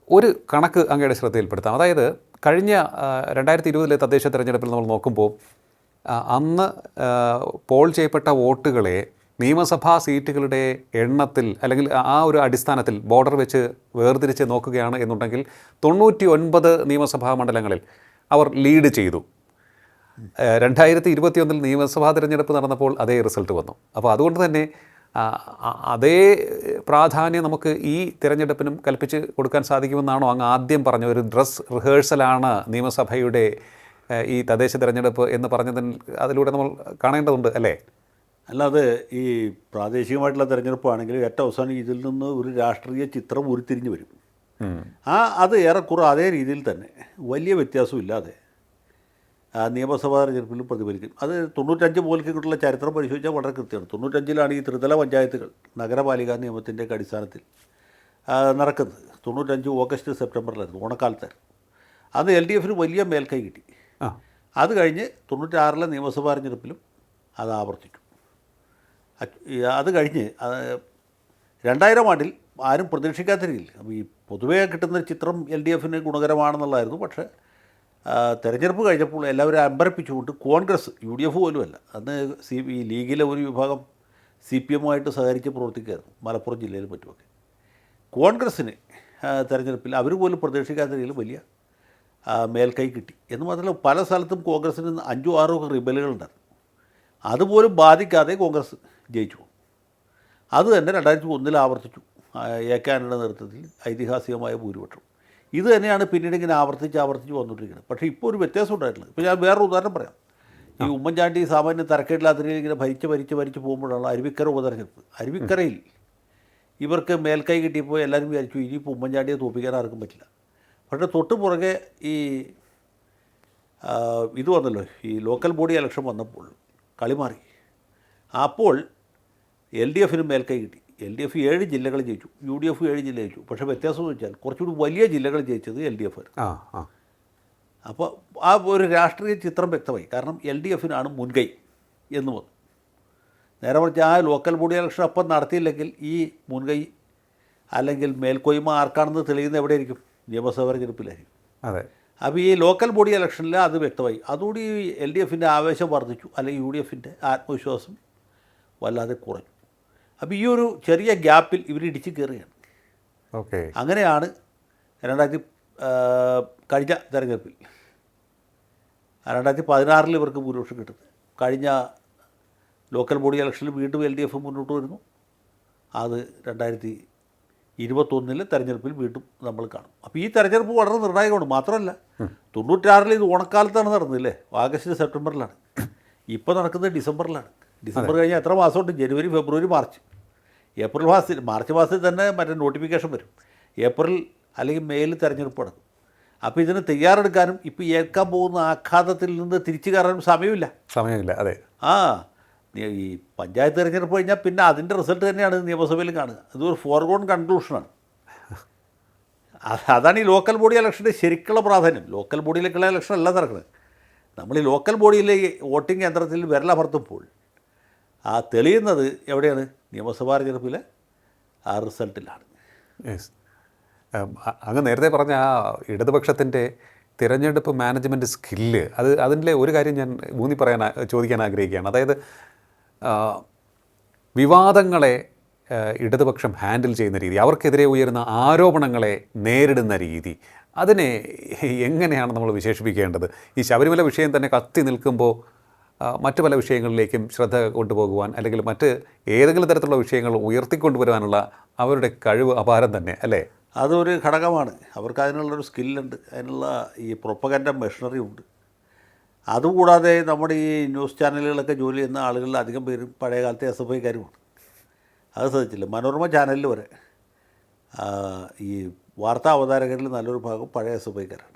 ഒരു കണക്ക് അങ്ങയുടെ ശ്രദ്ധയിൽപ്പെടുത്താം. അതായത് കഴിഞ്ഞ 2020 തദ്ദേശ തെരഞ്ഞെടുപ്പിൽ നമ്മൾ നോക്കുമ്പോൾ അന്ന് പോൾ ചെയ്യപ്പെട്ട വോട്ടുകളെ നിയമസഭാ സീറ്റുകളുടെ എണ്ണത്തിൽ അല്ലെങ്കിൽ ആ ഒരു അടിസ്ഥാനത്തിൽ ബോർഡർ വെച്ച് വേർതിരിച്ച് നോക്കുകയാണ് എന്നുണ്ടെങ്കിൽ 99 നിയമസഭാ മണ്ഡലങ്ങളിൽ അവർ ലീഡ് ചെയ്തു. 2021 നിയമസഭാ തിരഞ്ഞെടുപ്പ് നടന്നപ്പോൾ അതേ റിസൾട്ട് വന്നു. അപ്പോൾ അതുകൊണ്ട് തന്നെ അതേ പ്രാധാന്യം നമുക്ക് ഈ തിരഞ്ഞെടുപ്പിനും കൽപ്പിച്ച് കൊടുക്കാൻ സാധിക്കുമെന്നാണോ അങ്ങ് ആദ്യം പറഞ്ഞ ഒരു ഡ്രസ് റിഹേഴ്സലാണ് നിയമസഭയുടെ ഈ തദ്ദേശ തിരഞ്ഞെടുപ്പ് എന്ന് പറഞ്ഞതിന് അതിലൂടെ നമ്മൾ കാണേണ്ടതുണ്ട് അല്ലേ? അല്ലാതെ ഈ പ്രാദേശികമായിട്ടുള്ള തിരഞ്ഞെടുപ്പാണെങ്കിൽ ഏറ്റവും അവസാനം ഇതിൽ നിന്ന് ഒരു രാഷ്ട്രീയ ചിത്രം ഉരുത്തിരിഞ്ഞ് വരും. അത് ഏറെക്കുറെ അതേ രീതിയിൽ തന്നെ വലിയ വ്യത്യാസമില്ലാതെ നിയമസഭാ തെരഞ്ഞെടുപ്പിലും പ്രതിഫലിക്കും. അത് 95 മുതൽക്കുള്ള ചരിത്രം പരിശോധിച്ചാൽ വളരെ കൃത്യമാണ്. 95 ഈ ത്രിതല പഞ്ചായത്തുകൾ നഗരപാലികാ നിയമത്തിൻ്റെ അടിസ്ഥാനത്തിൽ നടക്കുന്നത്. 95 ഓഗസ്റ്റ് സെപ്റ്റംബറിലായിരുന്നു, ഓണക്കാലത്തായിരുന്നു. അന്ന് LDF വലിയ മേൽക്കൈ കിട്ടി. അത് കഴിഞ്ഞ് 96 നിയമസഭാ തെരഞ്ഞെടുപ്പിലും അത് ആവർത്തിച്ചു. അത് കഴിഞ്ഞ് 2000 ആണ്ടിൽ ആരും പ്രതീക്ഷിക്കാത്ത രീതിയിൽ, അപ്പോൾ ഈ പൊതുവേ കിട്ടുന്ന ചിത്രം LDF ഗുണകരമാണെന്നുള്ളതായിരുന്നു. പക്ഷേ തെരഞ്ഞെടുപ്പ് കഴിഞ്ഞപ്പോൾ എല്ലാവരും അമ്പരപ്പിച്ചുകൊണ്ട് കോൺഗ്രസ്, UDF പോലുമല്ല, അന്ന് ഈ ലീഗിലെ ഒരു വിഭാഗം CPM-ആയിട്ട് സഹകരിച്ച് പ്രവർത്തിക്കുകയായിരുന്നു മലപ്പുറം ജില്ലയിലും മറ്റുമൊക്കെ. കോൺഗ്രസ്സിന് തെരഞ്ഞെടുപ്പിൽ അവർ പോലും പ്രതീക്ഷിക്കാത്ത രീതിയിൽ വലിയ മേൽക്കൈ കിട്ടി. എന്ന് മാത്രമല്ല പല സ്ഥലത്തും കോൺഗ്രസ്സിന് 5-6 ഒക്കെ റിബലുകളുണ്ടായിരുന്നു. അതുപോലും ബാധിക്കാതെ കോൺഗ്രസ് ജയിച്ചു. അത് തന്നെ 2001 ആവർത്തിച്ചു. AK ആന്റണിയുടെ നേതൃത്വത്തിൽ ഐതിഹാസികമായ ഭൂരിപക്ഷം. ഇത് തന്നെയാണ് പിന്നീട് ഇങ്ങനെ ആവർത്തിച്ച് വന്നുകൊണ്ടിരിക്കുന്നത്. പക്ഷേ ഇപ്പോൾ ഒരു വ്യത്യാസം ഉണ്ടായിട്ടുള്ളത്. ഇപ്പോൾ ഞാൻ വേറൊരു ഉദാഹരണം പറയാം. ഈ ഉമ്മൻചാണ്ടി സാമാന്യം തരക്കേടില്ലാത്ത രീതിയിൽ ഇങ്ങനെ ഭരിച്ച് പോകുമ്പോഴാണ് അരുവിക്കര ഉപതെരഞ്ഞെടുപ്പ്. അരുവിക്കരയിൽ ഇവർക്ക് മേൽക്കൈ കിട്ടിയപ്പോൾ എല്ലാവരും വിചാരിച്ചു ഇനിയിപ്പോൾ ഉമ്മൻചാണ്ടിയെ തോൽപ്പിക്കാൻ ആർക്കും പറ്റില്ല. പക്ഷേ തൊട്ട് പുറകെ ഈ ഇത് വന്നല്ലോ, ഈ ലോക്കൽ ബോഡി ഇലക്ഷൻ വന്നപ്പോൾ കളി മാറി. അപ്പോൾ LDF മേൽക്കൈ കിട്ടി. LDF 7 ജില്ലകൾ ജയിച്ചു, UDF 7 ജില്ല ജയിച്ചു. പക്ഷേ വ്യത്യാസം എന്ന് വെച്ചാൽ കുറച്ചുകൂടി വലിയ ജില്ലകൾ ജയിച്ചത് LDF ആയിരുന്നു. അപ്പോൾ ആ ഒരു രാഷ്ട്രീയ ചിത്രം വ്യക്തമായി. കാരണം LDF മുൻകൈ എന്ന് വന്നു. നേരെ മറിച്ച് ആ ലോക്കൽ ബോഡി ഇലക്ഷൻ അപ്പം നടത്തിയില്ലെങ്കിൽ ഈ മുൻകൈ അല്ലെങ്കിൽ മേൽക്കോയ്മ ആർക്കാണെന്ന് തെളിയുന്ന എവിടെയായിരിക്കും? നിയമസഭാ തെരഞ്ഞെടുപ്പിലായിരിക്കും. അതെ. അപ്പോൾ ഈ ലോക്കൽ ബോഡി ഇലക്ഷനിൽ അത് വ്യക്തമായി. അതുകൂടി LDF ആവേശം വർദ്ധിച്ചു, അല്ലെങ്കിൽ UDF ആത്മവിശ്വാസം വല്ലാതെ കുറഞ്ഞു. അപ്പോൾ ഈ ഒരു ചെറിയ ഗ്യാപ്പിൽ ഇവർ ഇടിച്ച് കയറുകയാണ്. അങ്ങനെയാണ് കഴിഞ്ഞ തെരഞ്ഞെടുപ്പിൽ 2016 ഇവർക്ക് ഭൂരിപക്ഷം കിട്ടുന്നത്. കഴിഞ്ഞ ലോക്കൽ ബോഡി ഇലക്ഷനിൽ വീണ്ടും LDF മുന്നോട്ട് വരുന്നു. അത് 2021 തെരഞ്ഞെടുപ്പിൽ വീണ്ടും നമ്മൾ കാണും. അപ്പോൾ ഈ തെരഞ്ഞെടുപ്പ് വളരെ നിർണായകമാണ്. മാത്രമല്ല 96 ഇത് ഓണക്കാലത്താണ് നടന്നതില്ലേ, ആഗസ്റ്റ് സെപ്റ്റംബറിലാണ്. ഇപ്പോൾ നടക്കുന്നത് ഡിസംബറിലാണ്. ഡിസംബർ കഴിഞ്ഞാൽ എത്ര മാസമുണ്ട്? ജനുവരി, ഫെബ്രുവരി, മാർച്ച്. മാർച്ച് മാസത്തിൽ തന്നെ മറ്റേ നോട്ടിഫിക്കേഷൻ വരും. ഏപ്രിൽ അല്ലെങ്കിൽ മെയിൽ തെരഞ്ഞെടുപ്പ് നടക്കും. അപ്പോൾ ഇതിന് തയ്യാറെടുക്കാനും ഇപ്പോൾ ഏൽക്കാൻ പോകുന്ന ആഘാതത്തിൽ നിന്ന് തിരിച്ചു കയറാനും സമയമില്ല. അതെ. ഈ പഞ്ചായത്ത് തിരഞ്ഞെടുപ്പ് കഴിഞ്ഞാൽ പിന്നെ അതിൻ്റെ റിസൾട്ട് തന്നെയാണ് നിയമസഭയിലും കാണുക. ഇതൊരു ഫോർഗോൺ കൺക്ലൂഷനാണ്. അതാണ് ഈ ലോക്കൽ ബോഡി ഇലക്ഷൻ്റെ ശരിക്കുള്ള പ്രാധാന്യം. ലോക്കൽ ബോഡിയിലേക്കുള്ള ഇലക്ഷൻ അല്ല നടക്കുന്നത്. നമ്മൾ ഈ ലോക്കൽ ബോഡിയിലെ വോട്ടിംഗ് യന്ത്രത്തിൽ വിരലമർത്തുമ്പോൾ തെളിയുന്നത് എവിടെയാണ്? നിയമസഭാ തെരഞ്ഞെടുപ്പിലെ ആ റിസൾട്ടിലാണ്. അങ്ങ് നേരത്തെ പറഞ്ഞ ആ ഇടതുപക്ഷത്തിൻ്റെ തിരഞ്ഞെടുപ്പ് മാനേജ്മെൻറ്റ് സ്കില്ല്, അതിൻ്റെ ഒരു കാര്യം ഞാൻ ചോദിക്കാൻ ആഗ്രഹിക്കുകയാണ്. അതായത് വിവാദങ്ങളെ ഇടതുപക്ഷം ഹാൻഡിൽ ചെയ്യുന്ന രീതി, അവർക്കെതിരെ ഉയരുന്ന ആരോപണങ്ങളെ നേരിടുന്ന രീതി, അതിനെ എങ്ങനെയാണ് നമ്മൾ വിശേഷിപ്പിക്കേണ്ടത്? ഈ ശബരിമല വിഷയം തന്നെ കത്തി നിൽക്കുമ്പോൾ മറ്റു പല വിഷയങ്ങളിലേക്കും ശ്രദ്ധ കൊണ്ടുപോകുവാൻ, അല്ലെങ്കിൽ മറ്റ് ഏതെങ്കിലും തരത്തിലുള്ള വിഷയങ്ങൾ ഉയർത്തിക്കൊണ്ടുവരുവാനുള്ള അവരുടെ കഴിവ് അപാരം തന്നെ അല്ലേ? അതൊരു ഘടകമാണ്. അവർക്ക് അതിനുള്ളൊരു സ്കില്ലുണ്ട്, അതിനുള്ള ഈ പ്രൊപ്പഗൻഡ മെഷീനറി ഉണ്ട്. അതുകൂടാതെ നമ്മുടെ ഈ ന്യൂസ് ചാനലുകളൊക്കെ ജോലി ചെയ്യുന്ന ആളുകളിൽ അധികം പേരും പഴയ കാലത്തെ SFIക്കാരുമാണ്. അത് ശ്രദ്ധിച്ചില്ല. മനോരമ ചാനലിൽ വരെ ഈ വാർത്താ അവതാരകരിൽ നല്ലൊരു ഭാഗം പഴയ SFIക്കാരാണ്.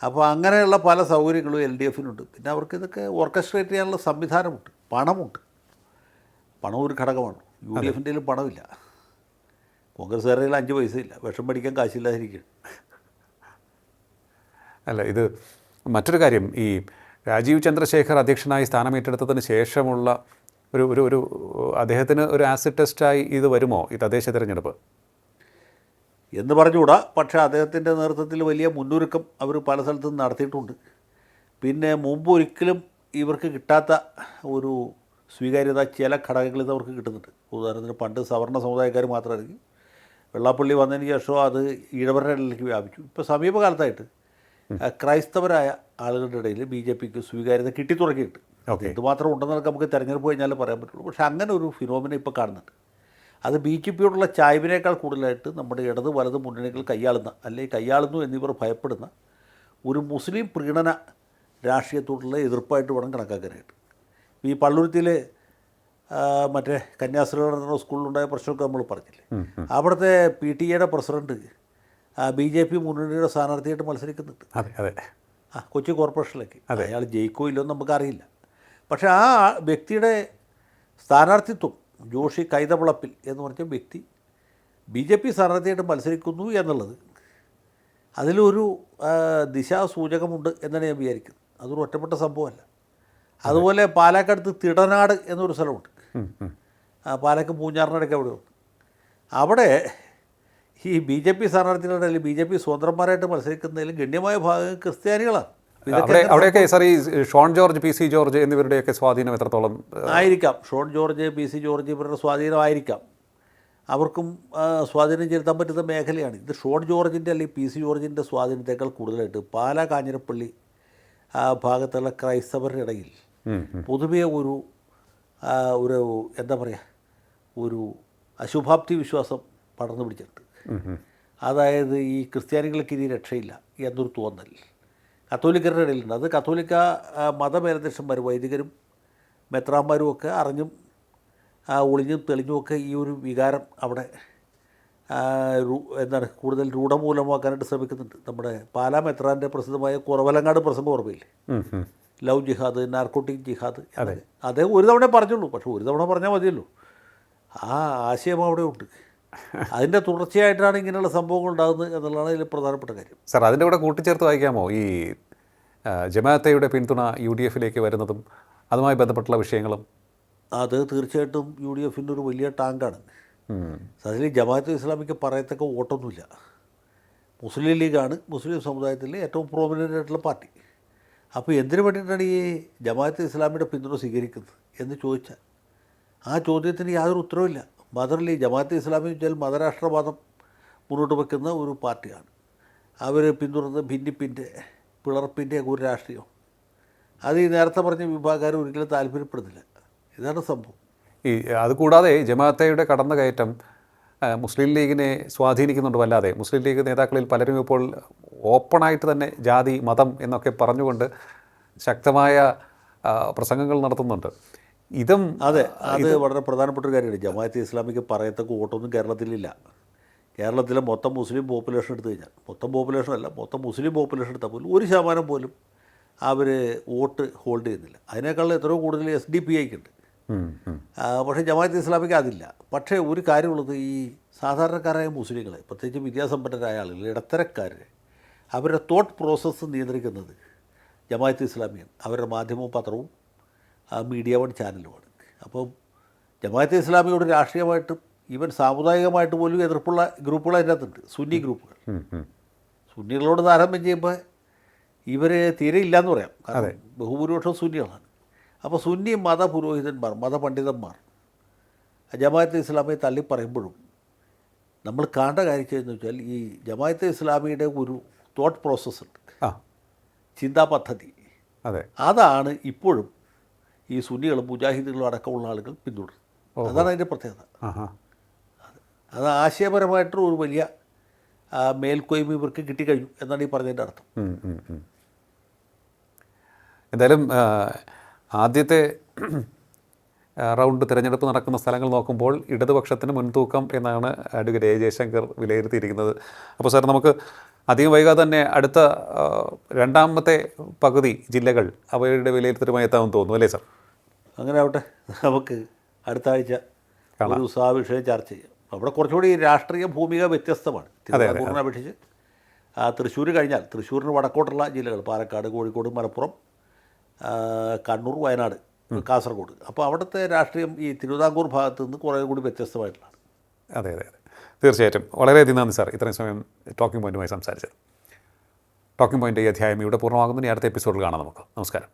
അപ്പോൾ അങ്ങനെയുള്ള പല സൗകര്യങ്ങളും LDFനുണ്ട്. പിന്നെ അവർക്ക് ഇതൊക്കെ ഓർക്കസ്ട്രേറ്റ് ചെയ്യാനുള്ള സംവിധാനമുണ്ട്, പണമുണ്ട്. പണം ഒരു ഘടകമാണ്. UDFൻ്റെ പണമില്ല. കോൺഗ്രസ്സുകാരുടെ 5 പൈസയില്ല, വിഷം പഠിക്കാൻ കാശില്ലാതിരിക്കുകയാണ്. അല്ല, ഇത് മറ്റൊരു കാര്യം, ഈ രാജീവ് ചന്ദ്രശേഖർ അധ്യക്ഷനായി സ്ഥാനമേറ്റെടുത്തതിന് ശേഷമുള്ള ഒരു അദ്ദേഹത്തിന് ഒരു ആസിഡ് ടെസ്റ്റായി ഇത് വരുമോ ഈ തദ്ദേശ തിരഞ്ഞെടുപ്പ് എന്ന് പറഞ്ഞുകൂടാ. പക്ഷേ അദ്ദേഹത്തിൻ്റെ നേതൃത്വത്തിൽ വലിയ മുന്നൊരുക്കം അവർ പല സ്ഥലത്തും നടത്തിയിട്ടുണ്ട്. പിന്നെ മുമ്പ് ഒരിക്കലും ഇവർക്ക് കിട്ടാത്ത ഒരു സ്വീകാര്യത ചില ഘടകങ്ങളിൽ നിന്ന് അവർക്ക് കിട്ടുന്നുണ്ട്. ഉദാഹരണത്തിന് പണ്ട് സവർണ്ണ സമുദായക്കാർ മാത്രമായിരിക്കും, വെള്ളാപ്പള്ളി വന്നതിന് ശേഷം അത് ഈഴവരുടെ ഇടയിലേക്ക് വ്യാപിച്ചു. ഇപ്പോൾ സമീപകാലത്തായിട്ട് ക്രൈസ്തവരായ ആളുകളുടെ ഇടയിൽ BJPക്ക് സ്വീകാര്യത കിട്ടിത്തുടങ്ങിയിട്ട്. എന്തുമാത്രം ഉണ്ടെന്നൊക്കെ നമുക്ക് തിരഞ്ഞെടുപ്പ് കഴിഞ്ഞാൽ പറയാൻ പറ്റുള്ളൂ. പക്ഷേ അങ്ങനെ ഒരു ഫിനോമിന ഇപ്പോൾ കാണുന്നുണ്ട്. അത് BJPയോടുള്ള ചായ്വിനേക്കാൾ കൂടുതലായിട്ട് നമ്മുടെ ഇടത് വലത് മുന്നണികൾ കൈയാളുന്നു എന്നിവർ ഭയപ്പെടുന്ന ഒരു മുസ്ലിം പ്രീണന രാഷ്ട്രീയത്തോടുള്ള എതിർപ്പായിട്ട് വേണം കണക്കാക്കാനായിട്ട്. ഈ പള്ളുരുത്തിയിൽ മറ്റേ കന്യാസ്ത്രീകളുടെ സ്കൂളിലുണ്ടായ പ്രശ്നമൊക്കെ നമ്മൾ പറഞ്ഞില്ലേ, അവിടുത്തെ PTA പ്രസിഡൻറ്റ് BJP മുന്നണിയുടെ സ്ഥാനാർത്ഥിയായിട്ട് മത്സരിക്കുന്നുണ്ട്. കൊച്ചി കോർപ്പറേഷനിലേക്ക്. അയാൾ ജയിക്കോ ഇല്ലെന്ന് നമുക്കറിയില്ല. പക്ഷേ ആ വ്യക്തിയുടെ സ്ഥാനാർത്ഥിത്വം ജോഷി കൈതവിളപ്പിൽ എന്ന് പറഞ്ഞ വ്യക്തി BJP സ്ഥാനാർത്ഥിയായിട്ട് മത്സരിക്കുന്നു എന്നുള്ളത് അതിലൊരു ദിശാസൂചകമുണ്ട് എന്നാണ് ഞാൻ വിചാരിക്കുന്നത്. അതൊരു ഒറ്റപ്പെട്ട സംഭവമല്ല. അതുപോലെ പാലക്കാട് തിടനാട് എന്നൊരു സ്ഥലമുണ്ട്, പാലക്ക് പൂഞ്ഞാറിനടയ്ക്ക് അവിടെ ഉണ്ട്. അവിടെ ഈ BJP സ്ഥാനാർത്ഥികളുടെ അല്ലെങ്കിൽ BJP സ്വതന്ത്രന്മാരായിട്ട് മത്സരിക്കുന്നതിൽ ഗണ്യമായ ഭാഗം ക്രിസ്ത്യാനികളാണ്. അവിടെയൊക്കെ സാർ ഈ ഷോൺ ജോർജ്, PC ജോർജ് എന്നിവരുടെയൊക്കെ സ്വാധീനം എത്രത്തോളം ആയിരിക്കാം? ഷോൺ ജോർജ്, PC ജോർജ് ഇവരുടെ സ്വാധീനമായിരിക്കാം. അവർക്കും സ്വാധീനം ചെലുത്താൻ പറ്റുന്ന മേഖലയാണ് ഇത്. ഷോൺ ജോർജിൻ്റെ അല്ലെങ്കിൽ PC ജോർജിൻ്റെ സ്വാധീനത്തേക്കാൾ കൂടുതലായിട്ട് പാലാ കാഞ്ഞിരപ്പള്ളി ആ ഭാഗത്തുള്ള ക്രൈസ്തവരുടെ ഇടയിൽ പൊതുവെ ഒരു എന്താ പറയുക, ഒരു അശുഭാപ്തി വിശ്വാസം പടർന്നു പിടിച്ചിട്ടുണ്ട്. അതായത് ഈ ക്രിസ്ത്യാനികൾക്ക് ഇനി രക്ഷയില്ല എന്നൊരു തോന്നൽ കത്തോലിക്കരുടെ ഇടയിലുണ്ട്. അത് കത്തോലിക്ക മതമേലധ്യക്ഷന്മാർ, വൈദികരും മെത്രാന്മാരും ഒക്കെ അറിഞ്ഞും ഒളിഞ്ഞും തെളിഞ്ഞുമൊക്കെ ഈ ഒരു വികാരം അവിടെ എന്താണ് കൂടുതൽ രൂഢമൂലമാക്കാനായിട്ട് ശ്രമിക്കുന്നുണ്ട്. നമ്മുടെ പാലാ മെത്രാൻ്റെ പ്രസിദ്ധമായ കുറവലങ്ങാട് പ്രസംഗം ഓർമ്മയില്ലേ, ലവ് ജിഹാദ്, നാർക്കോട്ടിക് ജിഹാദ്. അതേ ഒരു തവണ പറഞ്ഞുള്ളൂ, പക്ഷെ ഒരു തവണ പറഞ്ഞാൽ മതിയല്ലോ. ആ ആശയം അവിടെ ഉണ്ട്. അതിൻ്റെ തുടർച്ചയായിട്ടാണ് ഇങ്ങനെയുള്ള സംഭവങ്ങൾ ഉണ്ടാകുന്നത് എന്നുള്ളതാണ് ഇതിൽ പ്രധാനപ്പെട്ട കാര്യം. സാർ, അതിൻ്റെ കൂടെ കൂട്ടിച്ചേർത്ത് വായിക്കാമോ ഈ ജമാഅത്തയുടെ പിന്തുണ UDFിലേക്ക് വരുന്നതും അതുമായി ബന്ധപ്പെട്ടുള്ള വിഷയങ്ങളും? അത് തീർച്ചയായിട്ടും UDFിൻ്റെ ഒരു വലിയ ടാങ്കാണ്. അതിൽ ജമാഅത്തെ ഇസ്ലാമിക്ക് പറയത്തക്ക വോട്ടൊന്നുമില്ല. മുസ്ലിം ലീഗാണ് മുസ്ലിം സമുദായത്തിലെ ഏറ്റവും പ്രോമിനൻ്റ് ആയിട്ടുള്ള പാർട്ടി. അപ്പോൾ എന്തിനു വേണ്ടിയിട്ടാണ് ഈ ജമാഅത്തെ ഇസ്ലാമിയുടെ പിന്തുണ സ്വീകരിക്കുന്നത് എന്ന് ചോദിച്ചാൽ ആ ചോദ്യത്തിന് യാതൊരു ഉത്തരവില്ല. മദർലി ജമാഅത്തെ ഇസ്ലാമി വെച്ചാൽ മതരാഷ്ട്രവാദം മുന്നോട്ട് വയ്ക്കുന്ന ഒരു പാർട്ടിയാണ്. അവർ പിന്തുടർന്ന് ഭിന്നിപ്പിൻ്റെ പിളർപ്പിൻ്റെ ഒരു രാഷ്ട്രീയം. അത് ഈ നേരത്തെ പറഞ്ഞ വിഭാഗക്കാർ ഒരിക്കലും താല്പര്യപ്പെടുന്നില്ല. ഇതാണ് സംഭവം. അതുകൂടാതെ ജമാഅത്തയുടെ കടന്നുകയറ്റം മുസ്ലിം ലീഗിനെ സ്വാധീനിക്കുന്നുണ്ട് വല്ലാതെ. മുസ്ലിം ലീഗ് നേതാക്കളിൽ പലരും ഇപ്പോൾ ഓപ്പണായിട്ട് തന്നെ ജാതി, മതം എന്നൊക്കെ പറഞ്ഞുകൊണ്ട് ശക്തമായ പ്രസംഗങ്ങൾ നടത്തുന്നുണ്ട്. ഇതും അത് വളരെ പ്രധാനപ്പെട്ട ഒരു കാര്യമാണ്. ജമാഅത്തെ ഇസ്ലാമിക്ക് പറയത്തക്ക വോട്ടൊന്നും കേരളത്തിലില്ല. കേരളത്തിലെ മൊത്തം മുസ്ലിം പോപ്പുലേഷൻ എടുത്തു കഴിഞ്ഞാൽ, മൊത്തം പോപ്പുലേഷൻ അല്ല, മൊത്തം മുസ്ലിം പോപ്പുലേഷൻ എടുത്താൽ പോലും 1% പോലും അവർ വോട്ട് ഹോൾഡ് ചെയ്യുന്നില്ല. അതിനേക്കാൾ എത്രയോ കൂടുതൽ SDPIക്ക് ഉണ്ട്. പക്ഷേ ജമാഅത്തെ ഇസ്ലാമിക്ക് അതില്ല. പക്ഷേ ഒരു കാര്യമുള്ളത്, ഈ സാധാരണക്കാരായ മുസ്ലിങ്ങളെ, പ്രത്യേകിച്ച് വിദ്യാസമ്പന്നരായ ആളുകൾ, ഇടത്തരക്കാർ, അവരുടെ തോട്ട് പ്രോസസ്സ് നിയന്ത്രിക്കുന്നത് ജമാഅത്തെ ഇസ്ലാമിയാണ്. അവരുടെ മാധ്യമവും പത്രവും മീഡിയ വൺ ചാനലുമാണ്. അപ്പം ജമാഅത്തെ ഇസ്ലാമിയോട് രാഷ്ട്രീയമായിട്ടും ഈവൻ സാമുദായികമായിട്ട് പോലും എതിർപ്പുള്ള ഗ്രൂപ്പുകൾ അതിൻ്റെ അകത്തുണ്ട്. സുന്നി ഗ്രൂപ്പുകൾ. സുന്നികളോട് താരതമ്യം ചെയ്യുമ്പോൾ ഇവർ തീരെ ഇല്ലയെന്ന് പറയാം. കാരണം ബഹുഭൂരിപക്ഷം സുന്നികളാണ്. അപ്പോൾ സുന്നി മതപുരോഹിതന്മാർ, മതപണ്ഡിതന്മാർ ജമാഅത്തെ ഇസ്ലാമിയെ തള്ളി പറയുമ്പോഴും നമ്മൾ കാണേണ്ട കാര്യം എന്ന് വെച്ചാൽ ഈ ജമാഅത്തെ ഇസ്ലാമിയുടെ ഒരു തോട്ട് പ്രോസസ്സുണ്ട്, ചിന്താ പദ്ധതി. അതാണ് ഇപ്പോഴും ഈ സുന്നികളും മുജാഹിദുകളും അടക്കമുള്ള ആളുകൾ പിന്തുടരും. അതാണ് അതിൻ്റെ പ്രത്യേകത. അത് ആശയപരമായിട്ടുള്ള ഒരു വലിയ മേൽക്കോയ്മ ഇവർക്ക് കിട്ടിക്കഴിഞ്ഞു എന്നാണ് ഈ പറഞ്ഞതിൻ്റെ അർത്ഥം. എന്തായാലും ആദ്യത്തെ റൗണ്ട് തിരഞ്ഞെടുപ്പ് നടക്കുന്ന സ്ഥലങ്ങൾ നോക്കുമ്പോൾ ഇടതുപക്ഷത്തിന് മുൻതൂക്കം എന്നാണ് അഡ്വക്കേറ്റ് A. ജയശങ്കർ വിലയിരുത്തിയിരിക്കുന്നത്. അപ്പോൾ സാർ, നമുക്ക് അധികം വൈകാതെ തന്നെ അടുത്ത രണ്ടാമത്തെ പകുതി ജില്ലകൾ അവരുടെ വിലയിരുത്തലുമായി എത്താമെന്ന് തോന്നുന്നു, അല്ലേ സാർ? അങ്ങനെ ആവട്ടെ. നമുക്ക് അടുത്ത ആഴ്ച ഒരു വിഷയം ചർച്ച ചെയ്യാം. അവിടെ കുറച്ചുകൂടി രാഷ്ട്രീയ ഭൂമിക വ്യത്യസ്തമാണ് തിരുവിതാംകൂറിനെ അപേക്ഷിച്ച്. തൃശ്ശൂർ കഴിഞ്ഞാൽ തൃശ്ശൂരിന് വടക്കോട്ടുള്ള ജില്ലകൾ പാലക്കാട്, കോഴിക്കോട്, മലപ്പുറം, കണ്ണൂർ, വയനാട്, കാസർഗോഡ്. അപ്പോൾ അവിടുത്തെ രാഷ്ട്രീയം ഈ തിരുവിതാംകൂർ ഭാഗത്ത് നിന്ന് കുറേ കൂടി വ്യത്യസ്തമായിട്ടുള്ളതാണ്. അതെ, തീർച്ചയായിട്ടും. വളരെയധികം നന്ദി സാർ, ഇത്രയും സമയം ടോക്കിംഗ് പോയിൻറ്റുമായി സംസാരിച്ചത്. ടോക്കിംഗ് പോയിൻ്റ് ഈ അധ്യായം ഇവിടെ പൂർണ്ണമാകുന്നതിന് അടുത്ത എപ്പിസോഡിൽ കാണാം നമുക്ക്. നമസ്കാരം.